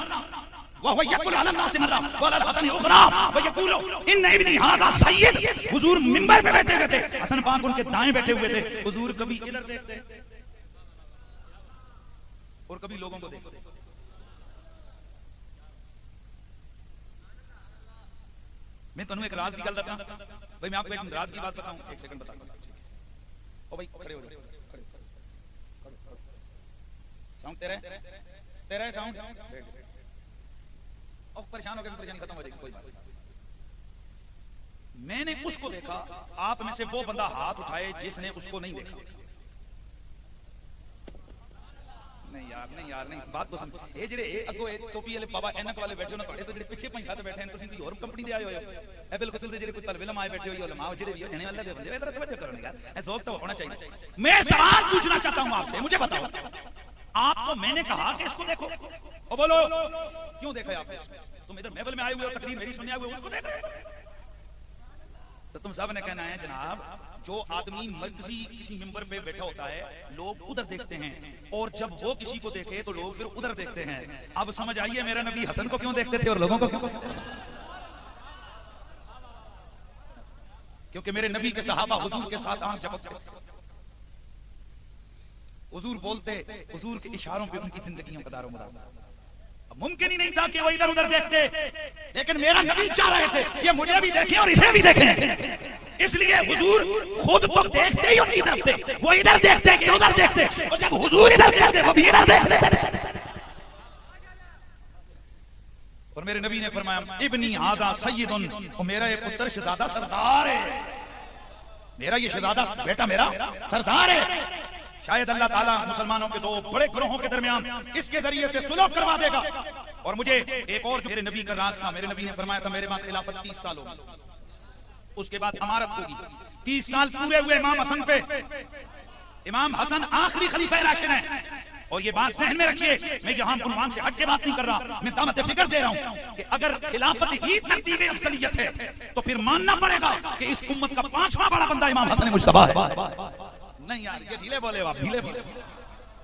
Speaker 1: वह यकुल अलन नास मर्रा वल हसन उखरा व यकुलु इन इब्नी हाज़ा सय्यद। हुजूर मिंबर पे बैठे हुए थे, हसन पाक उनके दाएं बैठे हुए थे। हुजूर कभी इधर देखते और कभी लोगों को देखते। मैं तुहानू एक राज की गल दसा भाई, मैं आपको एक राज की बात बताऊं, एक सेकंड बताऊं। ओ भाई खड़े हो जाओ, साउंड तेरा है साउंड। और परेशान हो गए, परेशानी खत्म हो जाएगी, कोई बात नहीं। मैंने उसको देखा, आप में से वो बंदा हाथ उठाए जिसने उसको नहीं देखा। नहीं यार नहीं, बात को समझ। ये जेडे अगो टोपी वाले बाबा ऐनक वाले बैठे हो ना, ਤੁਹਾਡੇ ਤੋਂ ਜਿਹੜੇ ਪਿੱਛੇ ਪੰਜ ਸੱਤ ਬੈਠੇ ਨੇ, ਤੁਸੀਂ ਕੋਈ ਹੋਰ ਕੰਪਨੀ ਦੇ ਆਏ ਹੋਏ ਹੋ। ਇਹ ਬਿਲਕੁਲ ਦੇ ਜਿਹੜੇ ਕੋਈ ਤਲਬ ਇਲਮ ਆਏ बैठे हो, उलमा ਜਿਹੜੇ भी जने वाले बंदे इधर तवज्जो करो यार, ऐसा ज़ौक़ तो होना चाहिए। मैं सवाल पूछना चाहता हूं आपसे, मुझे बताओ, आपको मैंने कहा कि इसको देखो, और बोलो क्यों देखा आपने? तुम इधर महफिल में आए हुए हो, तकरीर मेरी सुनने आए हुए हो, उसको देखो। तो तुम सब ने कहना है जनाब जो आदमी मरकजी किसी मिंबर पे बैठा होता है लोग उधर देखते हैं, और जब वो किसी को देखे तो लोग फिर उधर देखते हैं। अब समझ आइए मेरा नबी हसन को क्यों देखते थे और लोगों को क्यों? क्योंकि मेरे नबी के सहाबा हुजूर के साथ आंख झपकते थे, हुजूर बोलते, हुजूर के इशारों पे उनकी जिंदगियों का दारोमदार था। अब मुमकिन ही नहीं था कि वो इधर उधर देखते, लेकिन मेरा नबी चाह रहे थे ये मुझे भी देखें और इसे भी देखें, इसलिए हुजूर खुद तो देखते ही उनकी तरफ थे, वो इधर देखते कि उधर देखते, और जब हुजूर इधर देखते वो भी इधर देखते। और मेरे नबी ने फरमाया इब्नी हादा सय्यदुन, और मेरा ये पुत्र शहजादा सरदार है, मेरा ये शहजादा बेटा मेरा सरदार है। शायद अल्लाह ताला मुसलमानों के दो बड़े ग्रोहों के दरमियान इसके जरिए से सुलह करवा देगा। और मुझे एक और जो मेरे नबी का राज था, मेरे नबी ने फरमाया था मेरे बाद खिलाफत 30 साल होगी, उसके बाद अमारत होगी। 30 साल पूरे हुए इमाम हसन पे, इमाम हसन आखिरी खलीफा राशिद हैं। और ये बात जहन में रखिए, मैं यहाँ उन्वान से हट के बात नहीं कर रहा, मैं दामत फिक्र दे रहा हूँ कि अगर खिलाफत ही तरतीब अफजलियत है तो फिर मानना पड़ेगा कि इस उम्मत का 5वां बड़ा बंदा इमाम हसन मुज्तबा है। नहीं यार ये ढीले बोले, आप ढीले बोले।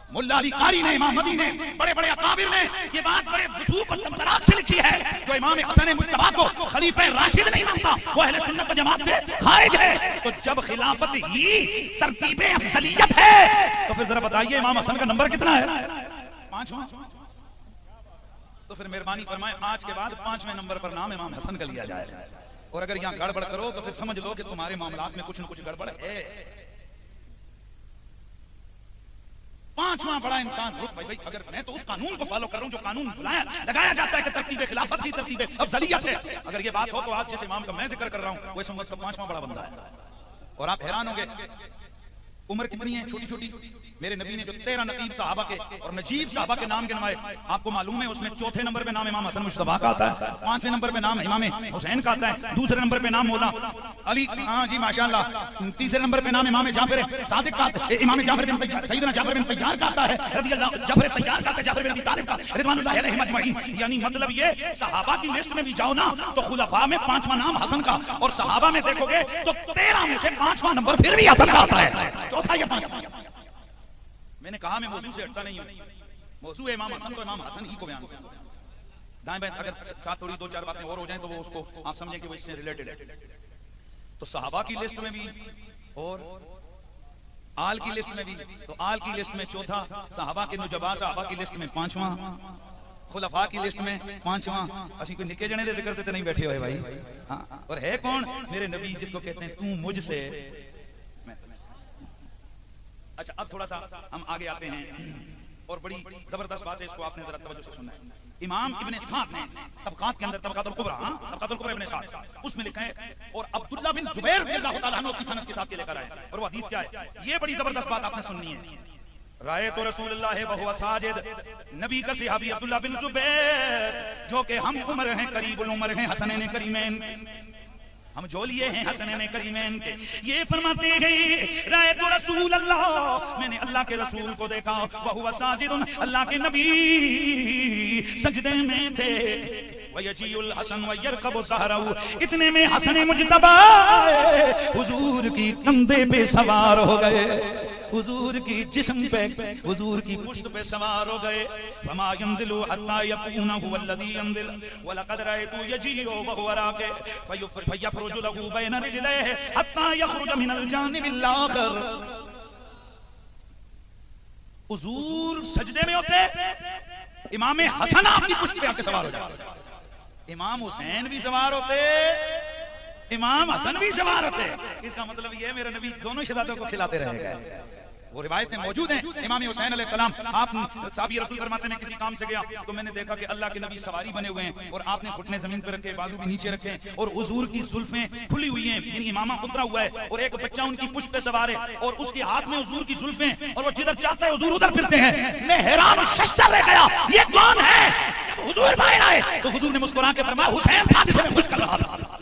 Speaker 1: मुल्ला अली कारी ने, इमाम मदी ने, बड़े बड़े अकाबिर ने ये बात बड़े वसूख और तमतराक से लिखी है, जो इमाम हसन मुज्तबा को खलीफा राशिद नहीं मानता वो अहले सुन्नत व जमात से खारिज है। तो जब खिलाफत ही तरतीब अफजलियत है तो फिर जरा बताइए इमाम हसन का नंबर कितना है? 5वां। तो फिर मेहरबानी फरमाए आज के बाद 5वें नंबर पर नाम इमाम हसन का लिया जाएगा। और अगर यहाँ गड़बड़ करो तो फिर समझ लो कि तुम्हारे मामलात में कुछ न कुछ गड़बड़ है। 5वां बड़ा इंसान भाई, अगर मैं तो उस कानून को फॉलो कर रहा हूं जो कानून लगाया जाता है कि तरतीब खिलाफत ही तरतीब अफजलियत है, अगर ये बात हो तो आज जिस इमाम का मैं जिक्र कर रहा हूं वो इस उम्मत का 5वां बड़ा बंदा है। और आप हैरान होंगे उम्र कितनी है, छोटी छोटी। मेरे नबी ने जो 13 नकीब साहबा के और नजीब साहबा के नाम गिनवाए, आपको मालूम है उसमें चौथे नंबर पे नाम इमाम हसन मुज्तबा का आता है, 5वें नंबर पे नाम इमाम हुसैन का आता है, दूसरे नंबर पे नाम मौला अली, हाँ जी माशाअल्लाह, तीसरे नंबर पे नाम इमाम जाफर सादिक का, इमाम जाफर बिन सैयदना जाफर बिन तैयार का आता है, रज़ी अल्लाह जाफर तैयार का, जाफर बिन अबी तालिब का, रिज़वानुल्लाहि अलैहिम अजमईन। यानी मतलब ये सहाबा की लिस्ट में भी जाओ ना तो खुलफा में 5वां नाम हसन का, और सहाबा में देखोगे तो 13 में से 5वां नंबर फिर भी हसन का आता है, चौथा ये 5वां। मैंने कहा मैं मौजू से हटता नहीं हूं, मौजू है इमाम हसन तो इमाम हसन ही को बयान किया। दाएं बाएं अगर साथ थोड़ी 2-4 बातें और हो जाएं तो वो उसको आप समझें कि वो इससे रिलेटेड है। तो सहाबा की लिस्ट में भी और आल की लिस्ट में भी, तो आल की लिस्ट में चौथा, सहाबा के नुजबा सहाबा की लिस्ट में 5वां, खुलफा की लिस्ट में 5वां। असि कोई निके जने दे जिक्र ते नहीं बैठे हुए भाई, हाँ। और है कौन? मेरे नबी जिसको कहते हैं तू मुझसे मैं। अच्छा अब थोड़ा सा हम आगे आते हैं और बड़ी जबरदस्त बात है, इसको आपने जरा तवज्जो से सुनना है। इमाम इब्ने साद ने तबकात के अंदर तबकातुल कुबरा, तबकातुल कुबरा इब्ने साद, उसमें लिखा है और अब्दुल्लाह बिन जुबैर रज़ियल्लाहु ताला अन्हु की सनद के साथ ये लेकर आए। और वो हदीस क्या है, ये बड़ी जबरदस्त बात आपने सुननी है। राय तो रसूलुल्लाह व हुवा साजिद, नबी का सहाबी अब्दुल्लाह बिन जुबैर जो कि हम उम्र हैं, करीबुल उम्र हैं, हसनैन करीमैन, हम जो लिए हैं हसनैन करीमैन के, ये फरमाते हैं राय तो रसूल अल्लाह, मैंने अल्लाह के रसूल को देखा, वह हुआ साजिदुन, अल्लाह के नबी सजदे में थे, वयजीउल हसन वयरकबु सहरहु, इतने में हसन मुज्तबा हुजूर की कंधे पे सवार हो गए, हुजूर की जिस्म पे, हुजूर की पुश्त पे सवार हो गए। फमा यंजिलु हत्ता यकून हुवा अल्लज़ी यंजिल वलक़द रअयतु यजीउ वहुवा राक़ि फयफ़रुजु लहु बैन रिजलैहि हत्ता यख़रुज मिनल जानिबिल आख़िर। हुजूर सजदे में होते, इमाम हसन आपकी पुश्त पे आके सवार हो जाते, इमाम हुसैन भी सवार होते, इमाम हसन भी सवार होते। इसका मतलब ये मेरे नबी दोनों शहजादों को खिलाते रहेगा। वो रिवायतें मौजूद हैं। इमाम हुसैन अलैहिस्सलाम, आप साहबी रसूल फरमाते हैं किसी काम से गया तो मैंने देखा कि अल्लाह के नबी सवारी बने हुए हैं और आपने घुटने जमीन पर रखे, बाजू भी नीचे रखे और हुजूर की जुल्फें खुली हुई हैं, यानी इमामा उतरा हुआ है और एक बच्चा उनकी पुश्त पे सवार है और उसके हाथ में हुजूर की जुल्फें और वो जिधर चाहता है हुजूर उधर फिरते हैं। मैं हैरान शश्तर रह गया, ये कौन है? हुजूर बाहर आए तो हुजूर ने मुस्कुरा के फरमाया हुसैन था जिसे मैं खुश कर रहा था।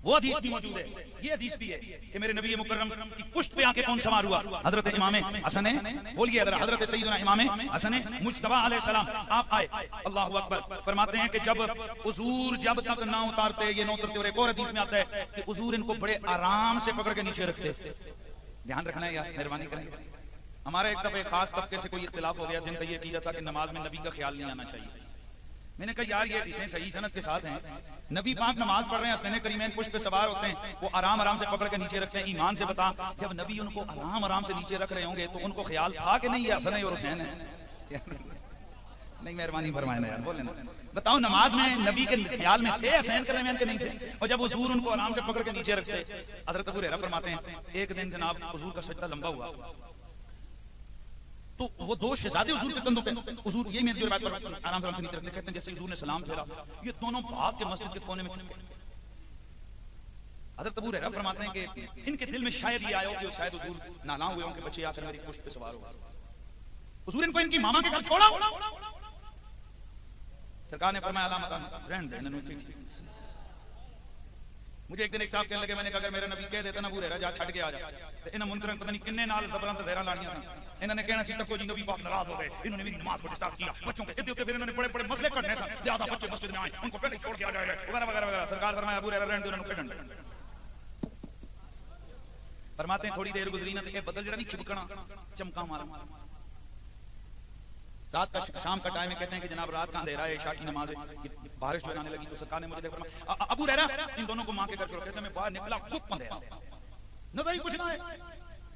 Speaker 1: वो हदीस भी मौजूद है, ये हदीस भी है कि मेरे नबी मुकर्रम की पुश्त पे आके कौन सवार हुआ? हजरत इमाम हसन है, बोलिए हजरत सैयदना इमाम हसन मुज्तबा अलैहिस्सलाम आप आए, अल्लाहु अकबर। फरमाते हैं कि जब हुजूर जब तक ना उतारते ये न उतरते, और एक और हदीस में आता है कि हुजूर इनको बड़े आराम से पकड़ के नीचे रखते। ध्यान रखना है यार, मेहरबानी करें। हमारे एक दफे खास तबके से कोई इख्तिलाफ हो गया जिनका ये कीदा था कि नमाज में नबी का ख्याल नहीं आना चाहिए। मैंने कहा यार ये हदीसें सही सनद के साथ हैं, नबी पाक नमाज पढ़ रहे हैं, हसन करीमैन पुष्प पे सवार होते हैं, वो आराम आराम से पकड़ के नीचे रखते हैं। ईमान से बता, जब नबी उनको आराम आराम से नीचे रख रहे होंगे तो उनको ख्याल था कि नहीं ये हसन और हुसैन है? नहीं, मेहरबानी फरमाए ना यार, बोले ना, बताओ नमाज में नबी के ख्याल में थे हसन करीमैन के नहीं थे? और जब हुजूर उनको आराम से पकड़ के नीचे रखते, हजरत अबू हुरैरा फरमाते हैं एक दिन जनाब हुजूर का सजदा लंबा हुआ तो वो दो शहजादे हुजूर के कंधों पे, हुजूर ये मेरी जो बात पर आराम आराम से नीचे रखते, कहते हैं जैसे हुजूर ने सलाम फेरा ये दोनों भाग के मस्जिद के कोने में छुप गए। हजरत अबू हुरैरा फरमाते हैं कि इनके दिल में शायद ये आया कि शायद हुजूर नाला हुए उनके बच्चे आकर मेरी पुश्त पे सवार हो, हुजूर इनको इनकी मामा के घर छोड़ा। सरकार ने फरमाया अलामत रहने दे इन्होंने। मुझे एक दिन एक साहब कहने लगे, मैंने कहा अगर मेरा नबी कह देता ना अबू हुरैरा जा छड़ के आ जा, तो इन्हें मुनकर पता नहीं किन्ने नाल ज़बरां ते ज़हरां लानियां सन। इन्होंने कहना सी तक जी नबी पाक नाराज हो गए, इन्होंने मेरी नमाज को डिस्टर्ब किया, बच्चों के इधर उधर, फिर इन्होंने बड़े बड़े मसले करने सन, ज्यादा बच्चे मस्जिद में आए उनको पहले छोड़ के आ जाएगा वगैरह वगैरह वगैरह। सरकार फरमाया अबू हुरैरा रहने दो इन्होंने खेडन। फरमाते हैं थोड़ी देर गुजरी ना तो बदल जरा नहीं खिबकना चमका मारा। रात का शाम का टाइम है, कहते हैं कि जनाब रात का अंधेरा है, इशा की नमाज है, बारिश जो आने लगी तो सरकार ने मुझे देखा अबू हुरैरा इन दोनों को मां के घर छोड़, कहते हैं मैं बाहर निकला खूब अंधेरा नजर ही कुछ ना है।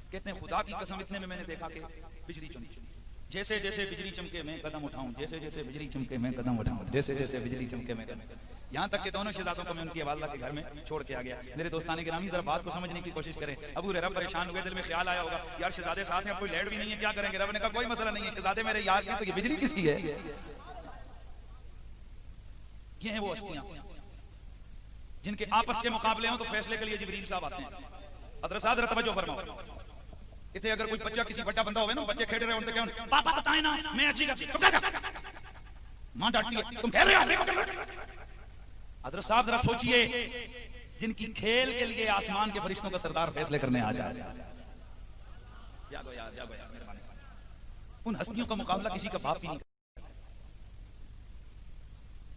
Speaker 1: कहते हैं खुदा की कसम इतने में मैंने देखा कि बिजली चमकी, जैसे जैसे बिजली चमके मैं कदम उठाऊं, जैसे जैसे बिजली चमके मैं कदम उठाऊं, जैसे जैसे बिजली चमके मैं कदम, यहाँ तक कि दोनों शहजादों को मैं उनकी वालिदा के घर में छोड़ के आ गया। मेरे दोस्ताने गिरामी जरा बात को समझने की कोशिश करें। अबू हुरैरा परेशान हुए, दिल में ख्याल आया होगा यार शहजादे साथ हैं, अब कोई लाइट भी नहीं है, क्या करेंगे? रब ने कहा कोई मसला नहीं है, शहजादे मेरे यार की तो ये बिजली किसकी है? ये हैं वो हस्तियां जिनके आपस के मुकाबले हो तो फैसले के लिए जिब्रील साहब आते हैं। हज़रत साहब जरा तवज्जो फरमाओ, इतने अगर कोई बच्चा किसी बड़ा बंदा होवे ना, बच्चे खेल रहे होते क्या पापा बताए ना मैं अच्छी करती, चुप जा, मां डांटती है तुम खेल रहे हो। हज़रत साहब जरा सोचिए जिनकी खेल के लिए आसमान के फरिश्तों का सरदार फैसले करने आ जाए, जागो यार जागो यार मेहरबानी। उन हस्तियों का मुकाबला किसी का बाप भी नहीं।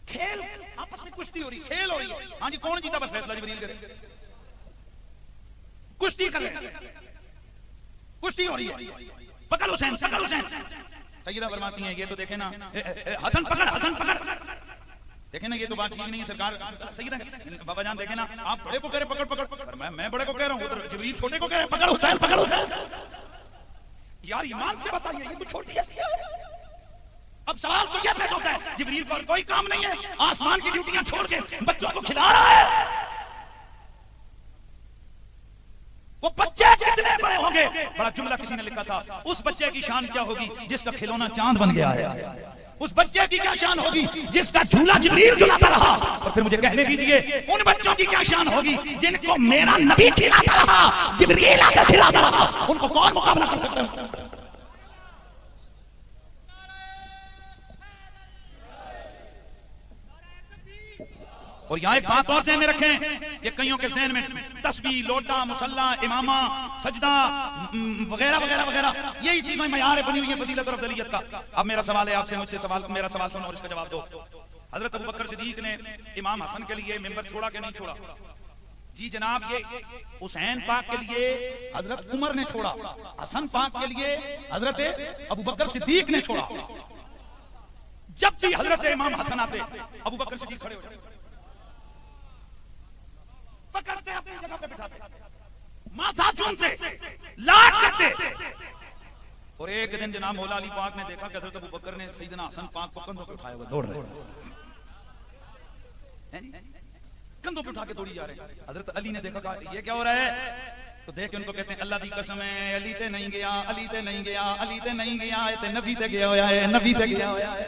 Speaker 1: खेल आपस में कुश्ती हो रही, खेल हो रही है, हाँ जी कौन जीता बस फैसला जिब्रील करे, कुश्ती कर रहे, कुश्ती हो रही है, पकड़ हुसैन पकड़ हुसैन। सैयदा फरमाती हैं ये तो देखे ना हसन पकड़ हसन पकड़, देखे ना ये तो बात ठीक नहीं है सरकार। सैयदा बाबा जान देखे ना आप बड़े को कह रहे पकड़ पकड़ पकड़, मैं बड़े को कह रहा हूँ, उधर जिब्रील छोटे को कह रहे पकड़ हुसैन पकड़ हुसैन। यार ईमान से बताइए ये तो छोटी हस्तियां है। अब सवाल तो यह पैदा होता है जिब्रील पर कोई काम नहीं है, आसमान की ड्यूटियां छोड़ के बच्चों को खिला रहा है। वो बच्चे कितने बड़े होंगे? बड़ा जुमला किसी ने लिखा था, उस बच्चे की शान क्या होगी जिसका खिलौना चांद बन गया है। उस बच्चे की क्या शान होगी जिसका झूला जिब्रील झुलाता रहा। और फिर मुझे कहने दीजिए उन बच्चों की क्या शान होगी जिनको मेरा नबी खिलाता रहा, जिब्रील आकर खिलाता रहा। उनको कौन मुकाबला कर सकता है? और यहाँ एक बात और ज़हन में रखें, ये कईयों के ज़हन में तस्बीह, लोटा, मुसल्ला, इमामा, सजदा वगैरह वगैरह वगैरह यही चीजें मयार बनी हुई है फजीलत और अफजलियत का। अब मेरा सवाल है आपसे, मुझसे सवाल, मेरा सवाल सुनो और इसका जवाब दो। हजरत अबू बकर सिद्दीक ने इमाम हसन के लिए मिंबर छोड़ा कि नहीं छोड़ा? जी जनाब, ये हुसैन पाक के लिए हजरत उमर ने छोड़ा, हसन पाक के लिए हजरत अबू बकर सिद्दीक ने छोड़ा। जब भी हजरत इमाम हसन आते अबू बकर सिद्दीक खड़े हो जाते, पकड़ते अपनी जगह पे बिठाते, माथा चूमते, लाड करते। और एक दिन जनाब मौला अली पाक ने देखा कि हजरत अबू बकर ने सैयदना हसन पाक को कंधों पे उठाया हुआ दौड़ रहे, कंधों पे उठा के दौड़ी जा रहे हैं। हजरत अली ने देखा ये क्या हो रहा है, तो देख के उनको कहते हैं अल्लाह दी कसम है अली ते नहीं गया, अली ते नहीं गया, अली ते नहीं गया, ते नबी ते गया होया है, नबी ते गया होया है।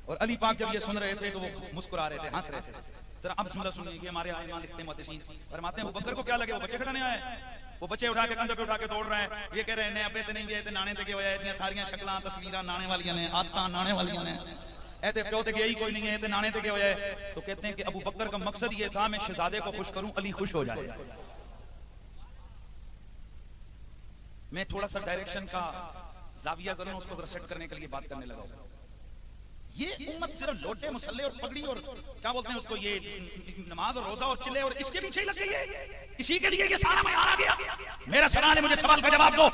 Speaker 1: और अली पाक जब ये सुन रहे थे तो वो मुस्कुरा रहे थे, हंस रहे थे। जरा अब जुमला सुनिए कि हमारे आइमा लिखते हैं मुहद्दिसीन, फरमाते हैं अबू बकर को क्या लगे वो बच्चे खड़ाने आए, वो बच्चे उठा के कंधे पे उठा के दौड़ रहे हैं। ये कह रहे हैं अपने ते नहीं गए ते नाने ते गए होया, इतनी सारियां शक्लां तस्वीरां नाने वालियां ने, आदतां नाने वालियां ने। ऐते प्यो ते यही कोई नहीं है, ऐते नाने ते क्या होया है? तो कहते हैं कि अबू बकर का मकसद ये था मैं शहजादे को खुश करूं, अली खुश हो जाए। मैं थोड़ा सा डायरेक्शन का जाविया जरूर उसको जरा सेट करने के लिए बात करने लगा। ये उम्मत सिर्फ लोटे मुसल्ले और पगड़ी और क्या बोलते हैं उसको, ये नमाज और रोजा और चिल्ले और इसके पीछे लग गई है। इसी के लिए ये सारा मैं आ गया। मेरा सवाल है, मुझे सवाल का जवाब दो।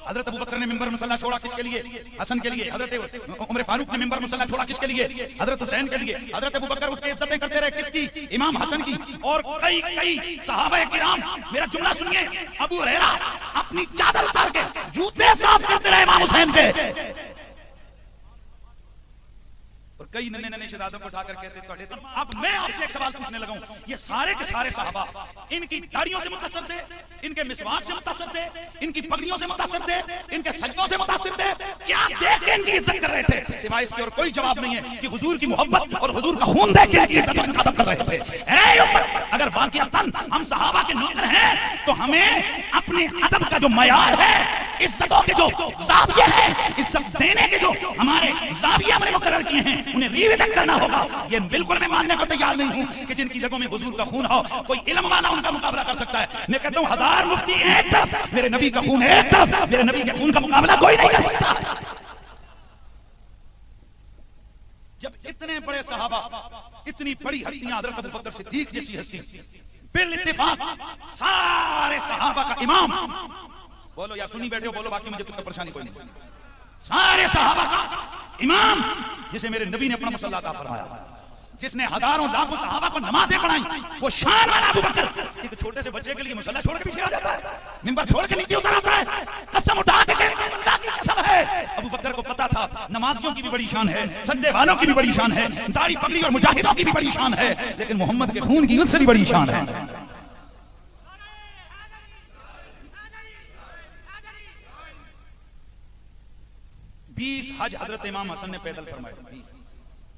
Speaker 1: हजरत अबू बकर ने मिंबर मुसल्ला छोड़ा किसके लिए? हसन के लिए। हजरत उमर फारूक ने मिंबर मुसल्ला छोड़ा किसके लिए? हजरत हुसैन के लिए। हजरत अबू बकर उठ के इज्जतें करते रहे किसकी? इमाम हसन की। और कई कई सहाबा किराम, मेरा जुमला सुनिए, अबू हुरैरा अपनी चादर उतार के जूते साफ करते रहे इमाम हुसैन के। और कई नन्हे नन्हे शहजादों को उठाकर कहते थे। अब मैं आपसे एक सवाल पूछने लगा हूं, ये सारे के सारे सहाबा इनकी दाढ़ियों से मुतासिर थे, इनके मिसवाक से मुतासिर थे, इनकी पगड़ियों से मुतासिर थे, इनके सजदों से मुतासिर थे, क्या देख के इनकी इज्जत कर रहे थे? सिवाय इसके और कोई जवाब नहीं है कि हुजूर की मोहब्बत और हुजूर का खून देख के इनकी इज्जत और कदर कर रहे थे। ऐ उम्मत, अगर वाकईतन हम सहाबा के नौकर हैं तो हमें अपने अदब का जो मयार है, इज्जतों के जो जाविये हैं, इज्जत देने के जो हमारे जाविये हमने मुकर्रर किए हैं, उन्हें रिविजिट करना होगा। ये बिल्कुल मैं मानने को तैयार नहीं हूं कि जिनकी जगहों में हुजूर का खून हो कोई इल्म वाला उनका मुकाबला कर सकता है। मैं कहता हूं 1000 मुफ्ती एक तरफ, मेरे नबी का खून एक तरफ, मेरे नबी के खून का मुकाबला कोई नहीं कर सकता। जब इतने बड़े सहाबा, इतनी बड़ी हस्तियां, हजरत अबू बकर सिद्दीक जैसी हस्ती, बिल इत्तेफाक सारे सहाबा का इमाम, बोलो या सुनी बैठे हो बोलो, बाकी मुझे कोई परेशानी कोई नहीं, सारे सहाबा का इमाम, जिसे मेरे नबी ने अपना मुसल्ला अता फरमाया, जिसने हजारों लाखों सहाबा को नमाजें पढ़ाई, वो शान वाला अबू बकर एक छोटे से बच्चे के लिए मुसल्ला छोड़ के पीछे आ जाता है, मिंबर छोड़ के नीचे उतर आता है, कसम उठा के कहता है अल्लाह की कसम है। अबू बकर को पता था नमाजियों की भी बड़ी शान है, सजदे वालों की भी बड़ी शान है, दाढ़ी पगड़ी और मुजाहिदों की भी बड़ी शान है, लेकिन मोहम्मद के खून की उससे भी बड़ी शान है। 20 हज हजरत इमाम हसन ने पैदल फरमाए। 20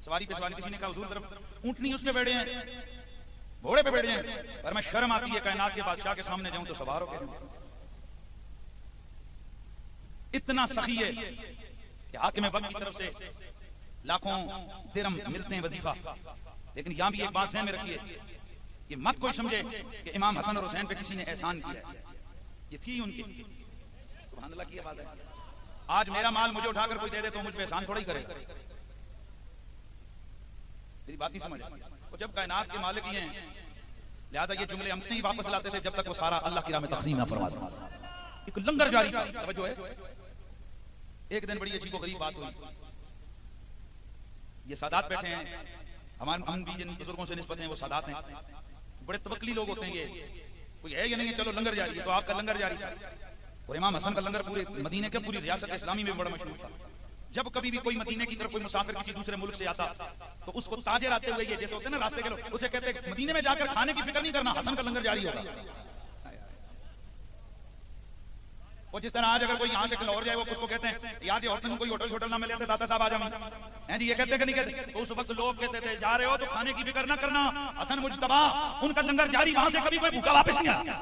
Speaker 1: सवारी पे सवारी, किसी ने कहा हुजूर तरफ ऊंटनी उसमें बैठे हैं, घोड़े पे बैठे हैं, पर मैं शर्म आती है कायनात के बादशाह के सामने जाऊं तो सवार होकर। इतना सखी है कि हाकिम वक्त की तरफ से लाखों दिरहम मिलते हैं वजीफा, लेकिन यहां भी एक बात ज़हन में रखिए, ये मत कोई समझे कि इमाम हसन और हुसैन पे किसी ने एहसान किया है, ये थी उनकी, सुभान अल्लाह की बात है। आज मेरा माल मुझे उठाकर कोई दे दे तो मुझ पे एहसान थोड़ा ही करे, मेरी बात नहीं समझ। वो जब कायनात के मालिक ही हैं, लिहाजा ये जुमले हम नहीं वापस लाते थे जब तक वो सारा अल्लाह की राह में तक़सीम ना फरमा दे। एक लंगर जारी था, तवज्जो है। एक दिन बड़ी अजीब व गरीब बात हुई, ये सादात बैठे हैं, हमारे हम भी जिन बुजुर्गों से निस्बत हैं वो सादात हैं, बड़े तवक्ली लोग होते हैं, ये कोई है या नहीं है, चलो लंगर जारी है, तो आपका लंगर जारी था। और इमाम हसन का लंगर पूरे मदीने के पूरी रियासत इस्लामी में बड़ा मशहूर था। जब कभी भी कोई मदीने की तरफ कोई मुसाफिर किसी दूसरे मुल्क से आता तो उसको ताजे आते हुए, ये जैसे होते हैं ना रास्ते के लोग, उसे कहते हैं मदीने में जाकर खाने की फिक्र नहीं करना, हसन का लंगर जारी होगा। और जिस तरह आज अगर कोई यहाँ से कहीं और जाए, वो उसको कहते हैं यार ये औरतों कोई होटल छोटल ना मिले थे, दाता साहब आ जाए जी, ये कहते कि नहीं कहते? तो उस वक्त लोग कहते थे जा रहे हो तो खाने की फिक्र ना करना, हसन मुज्तबा उनका लंगर जारी, वहां से कभी कोई भूखा वापस नहीं आया।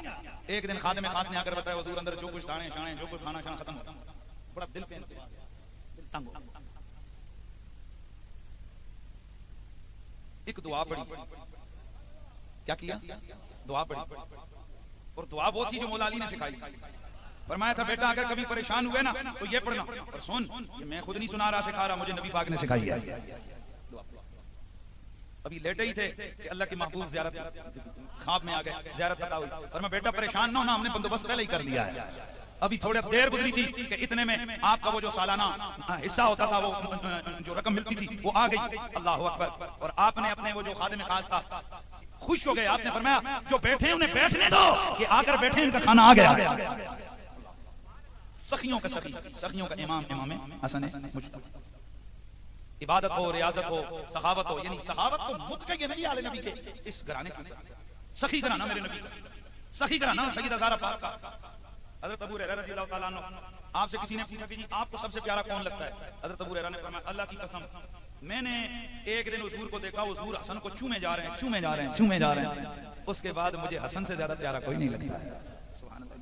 Speaker 1: एक दिन खादिम खास ने आकर बताया हुजूर अंदर जो कुछ दाने शाने जो कुछ खाना शाना खत्म हो, बड़ा दिल पे तंग। एक दुआ पड़ी, क्या किया? दुआ पड़ी, और दुआ वो थी जो मौला अली ने सिखाई। फरमाया था बेटा अगर कभी परेशान हुए ना तो ये पढ़ना, और सुन ये मैं खुद नहीं सुना रहा सिखा रहा, मुझे नबी पाक ने सिखाई है। अभी लेटे ही थे कि अल्लाह के महबूब ज़ियारत ख्वाब में आ गए, ज़ियारत पता हुई, और मैं बेटा परेशान ना होना, हमने बंदोबस्त पहले ही कर दिया है। अभी थोड़ी देर गुजरी थी कि इतने में आपका वो जो सालाना हिस्सा होता था, वो जो रकम मिलती थी वो आ गई। अल्लाह अकबर। और आपने अपने वो जो खादिम खास था खुश हो गए, आपने फरमाया जो बैठे हैं उन्हें बैठने दो, ये आकर बैठे इनका खाना आ गया। सखियों का सखी, सखियों का इमाम इमाम हसन मुज्तबा। इबादत हो, रियाजत हो, सखावत हो, यानी सखावत तो मुत्तक़ी ये नहीं आले नबी के इस घराने की, सखी घराना मेरे नबी का, सखी घराना सैयदा ज़हरा पाक का। हज़रत अबू हुरैरा रज़ियल्लाहु ताला अन्हु, आपसे किसी ने पूछा कि जी आपको सबसे प्यारा कौन लगता है? हज़रत अबू हुरैरा ने फरमाया अल्लाह की कसम मैंने एक दिन हुजूर को देखा, हुजूर हसन को चूमे जा रहे हैं, चूमे जा रहे हैं, चूमे जा रहे हैं, उसके बाद मुझे हसन से ज्यादा प्यारा कोई नहीं लगता है। सुभान अल्लाह।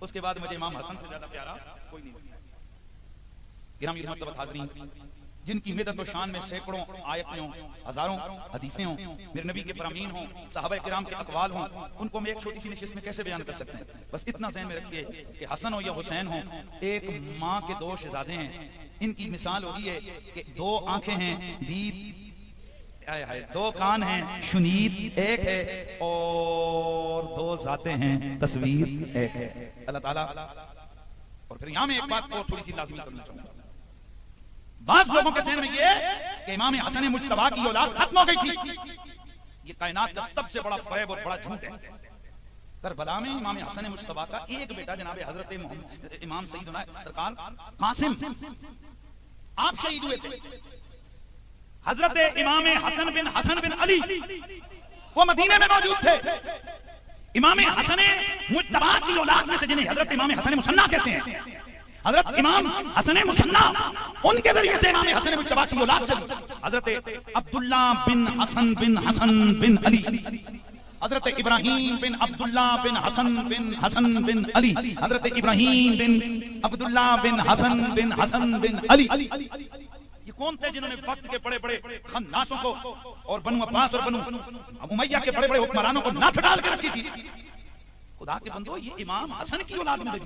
Speaker 1: उसके बाद मुझे इमाम हसन से ज्यादा प्यारा कोई नहीं लगता। गिरामी मुर्तबा हाज़रीन, जिनकी मिदत और शान में सैकड़ों आयतें हों, हजारों हदीसें हों, मेरे नबी के फरामीन हों, सहाबा किराम के अक़वाल हों, उनको हम एक छोटी सी नशिस्त में कैसे बयान कर सकते हैं। बस इतना ज़हन में रखिए कि हसन हो या हुसैन हो, एक माँ के दो शहजादे हैं। इनकी मिसाल होगी है कि दो आंखें हैं दीद, दो कान हैं शुनीद एक है, और दो जातें हैं तस्वीर एक है। अल्लाह ताला। और फिर यहाँ में एक बात को थोड़ी सी लाज़मी करना चाहूंगा। बात लोगों के ज़हन में ये कि इमाम हसन मुज्तबा की औलाद खत्म हो गई थी। ये कायनात का सबसे बड़ा फरेब और बड़ा झूठ है। करबला में इमाम हसन मुज्तबा का एक बेटा जनाब हजरत इमाम सैयदना सरकार कासिम आप शहीद हुए थे। हजरत इमाम हसन बिन अली वो मदीने में मौजूद थे। इमाम हसन मुज्तबा की औलाद में से जिन्हें हजरत इमाम हसन मुसन्ना कहते हैं, हजरत इमाम हसन मुसन्ना, उनके जरिए से इमाम हसन मुज्तबा की औलाद चली। हजरत अब्दुल्ला बिन हसन बिन अली, हजरत इब्राहिम बिन अब्दुल्ला बिन हसन बिन अली, हजरत इब्राहिम बिन अब्दुल्ला बिन हसन बिन अली। ये कौन थे जिन्होंने वक्त के बड़े बड़े खन्नासों को और बनु अब्बास और बनु उमैया के बड़े बड़े हुक्मरानों को नाथ डाल के रखी थी। खुदा के बंदो, ये इमाम हसन की औलाद में है।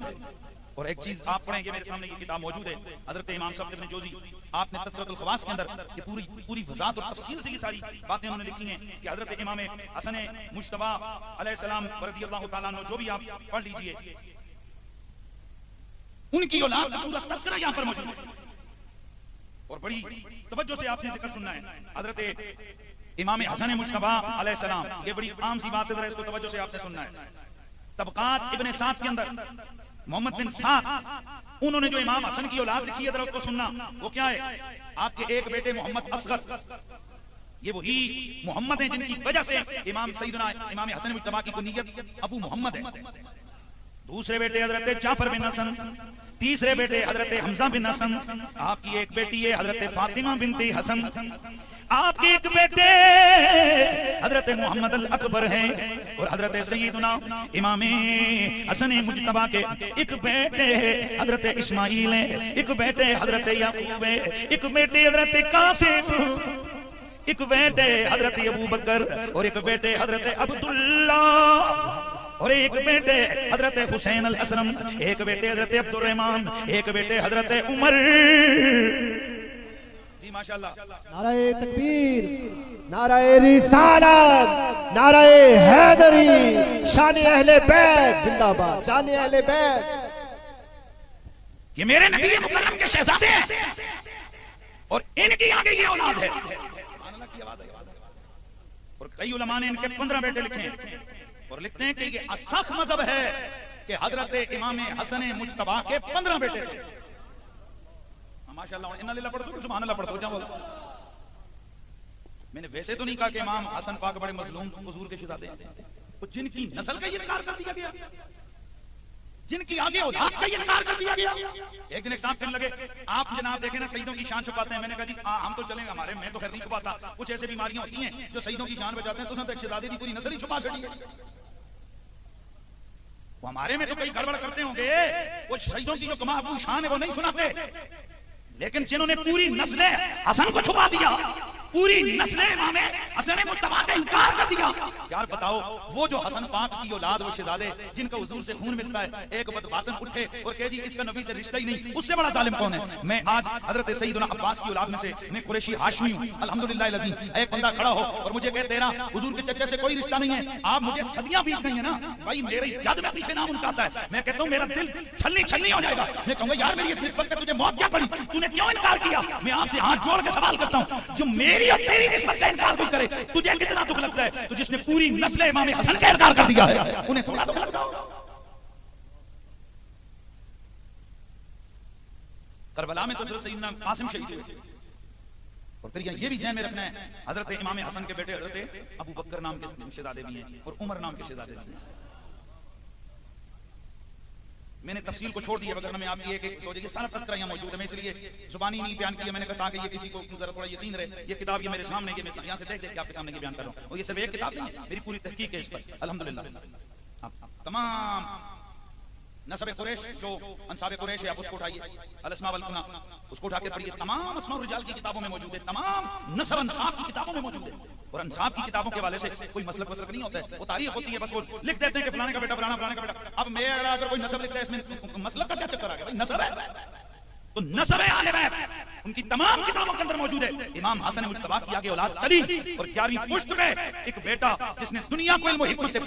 Speaker 1: और एक चीज आप पढ़ेंगे, मेरे सामने ये किताब मौजूद है, हजरत इमाम साहब इब्न जोजी, आपने तज़किरतुल ख़वास के अंदर ये पूरी वज़ाहत और तफसील से ये सारी बातें उन्होंने लिखी हैं कि हजरत इमाम हसन मुज्तबा अलैहिस्सलाम रज़ियल्लाहु ताला अन्हु, जो भी आप पढ़ लीजिए, उनकी औलाद का पूरा तज़किरा यहाँ पर मौजूद है। और बड़ी तवज्जो से आपने जिक्र सुनना है हजरत इमाम हसन मुज्तबा अलैहिस्सलाम। ये बड़ी आम सी बात है, इसको तवज्जो से आपने सुनना है। तबक़ात इब्न साद के अंदर मोहम्मद बिन साद, उन्होंने जो इमाम हसन की औलाद लिखी है, जरा उसको सुनना। वो क्या है? आपके एक बेटे मोहम्मद असगर, ये वही मोहम्मद हैं जिनकी वजह से इमाम सैयदना इमाम हसन मुज्तबा की कुनियत अबू मोहम्मद है। दूसरे बेटे हजरत जाफर बिन हसन, तीसरे बेटे हजरत हमजा बिन हसन, आपकी एक बेटी है हजरत फातिमा बिनते हसन, आपके एक बेटे हजरत मोहम्मद अल अकबर हैं, और हजरत सैयदना इमाम हसन मुज्तबा के एक बेटे हजरत इस्माइल हैं, एक बेटे हजरत याकूब है, एक बेटे हजरत कासिम, एक बेटे हजरत अबू बकर, और एक बेटे हजरत अब्दुल्ला, और एक बेटे हजरत हुसैन अल असलम, एक बेटे हजरत अब्दुर्रहमान, एक बेटे हजरत उमर। जी माशाल्लाह।
Speaker 2: नाराए तकबीर, नाराए रिसालत, नाराए हैदरी, शान अहले बैत जिंदाबाद, शान अहले बैत।
Speaker 1: ये मेरे नबी मुकर्रम के शहजादे हैं और इनकी आगे ये औलाद है। और कई उलमा ने इनके 15 बेटे लिखे हैं और लिखते हैं कि ये असख मजहब है कि हजरत इमाम हसन मुज्तबा के 15 बेटे थे। माशाल्लाह, इन्ना लिल्लाह पढ़ो, सुभान अल्लाह पढ़ो। जा बोला, मैंने वैसे तो नहीं कहा कि इमाम हसन पाक बड़े मजलूम हुजूर के शहजादे हैं, तो जिनकी नस्ल का इनकार कर दिया गया, जिनकी आगे औलाद का इनकार कर दिया गया। एक दिन एक साहब कहने लगे, आप जनाब देखें ना सईदों की शान छुपाते हैं। मैंने कहा जी हम तो चलेंगे, हमारे मैं तो खैर नहीं छुपाता, कुछ ऐसे बीमारियां होती हैं जो सईदों की शान बचाते हैं, तो उसने शहजादी की पूरी नस्ल ही छुपा छड़ी है। वो हमारे में तो कई गड़बड़ करते होंगे, वो शहीदों की जो कमाबू शान है वो नहीं सुनाते, लेकिन जिन्होंने पूरी नस्ल हसन को छुपा दिया, पूरी नस्ल इमाम हसन मुज्तबा का इनकार कर दिया। यार बताओ, वो जो हसन पाक की औलाद, वो शहजादे जिनका हुजूर से खून मिलता है, एक बदबातन उठे और कहे जी इसका नबी से रिश्ता ही नहीं, उससे बड़ा जालिम कौन है? मैं आज हजरत सैयदना अब्बास की औलाद में से, मैं कुरैशी हाशमी हूं, अल्हम्दुलिल्लाह अज़ीम। एक बंदा खड़ा हो और मुझे कहे तेरा हुजूर के चच्चे से कोई रिश्ता नहीं है, आप मुझे सदियां बीत गई है ना भाई, मेरे जद में पीछे नाम उनका आता है, मैं कहता हूं मेरा दिल छलनी छलनी हो जाएगा। मैं कहूंगा यार मेरी इस निस्बत पे तुझे मौत क्या पड़ी, तूने क्यों इनकार किया? मैं आपसे हाथ जोड़ के सवाल करता हूं, जो मेरी और तेरी निस्बत का इनकार कोई करे, तुझे कितना दुख लगता है? तो जिसने पूरी नस्ल इमाम हसन का इनकार कर दिया है, उन्हें थोड़ा दुख लगता होगा। करबला में तो सिर्फ सैयदना कासिम शहीद हुए। और फिर ये भी ध्यान में रखना है, हजरत इमाम हसन के बेटे हजरत अबू बकर नाम के शहजादे भी हैं और उमर नाम के शहजादे भी हैं। मैंने तफसील को छोड़ दिया, वगैरह में आपकी एक सोचिए सारा तस्करा यहाँ मौजूद है, मैं इसलिए जुबानी नहीं बयान किया। मैंने कहा कि ये किसी को जरा थोड़ा यकीन रहे, ये किताब ये मेरे सामने, ये मैं यहाँ से देख देख के आपके सामने की बयान कर रहा हूँ। और ये सिर्फ एक किताब नहीं है, मेरी पूरी तहकीक है इस पर, अल्हम्दुलिल्लाह। तमाम नसब कुरैश जो अंसाब कुरैश है, आप उसको उठाइए, अल अस्मा वल कुना, उसको उठा के पढ़िए, तमाम अस्मा और रिजाल की किताबों में मौजूद है, तमाम नसब अंसाब की किताबों में मौजूद है। और अंसाब की किताबों के हवाले से कोई मसलक वसलक नहीं होता है, वो तारीख होती है, बस वो लिख देते हैं कि फलाने का बेटा फलाना, फलाने का बेटा। अब मेरा अगर कोई नसब लिखता है, इसमें मसलक का क्या चक्कर आ गया? भाई नसब है तो नसब है आले बैत, उनकी तमाम किताबों के अंदर मौजूद है। इमाम हसन मुज्तबा की आगे औलाद चली और 11वीं पुश्त में एक बेटा जिसने दुनिया को इल्म और हिकमत से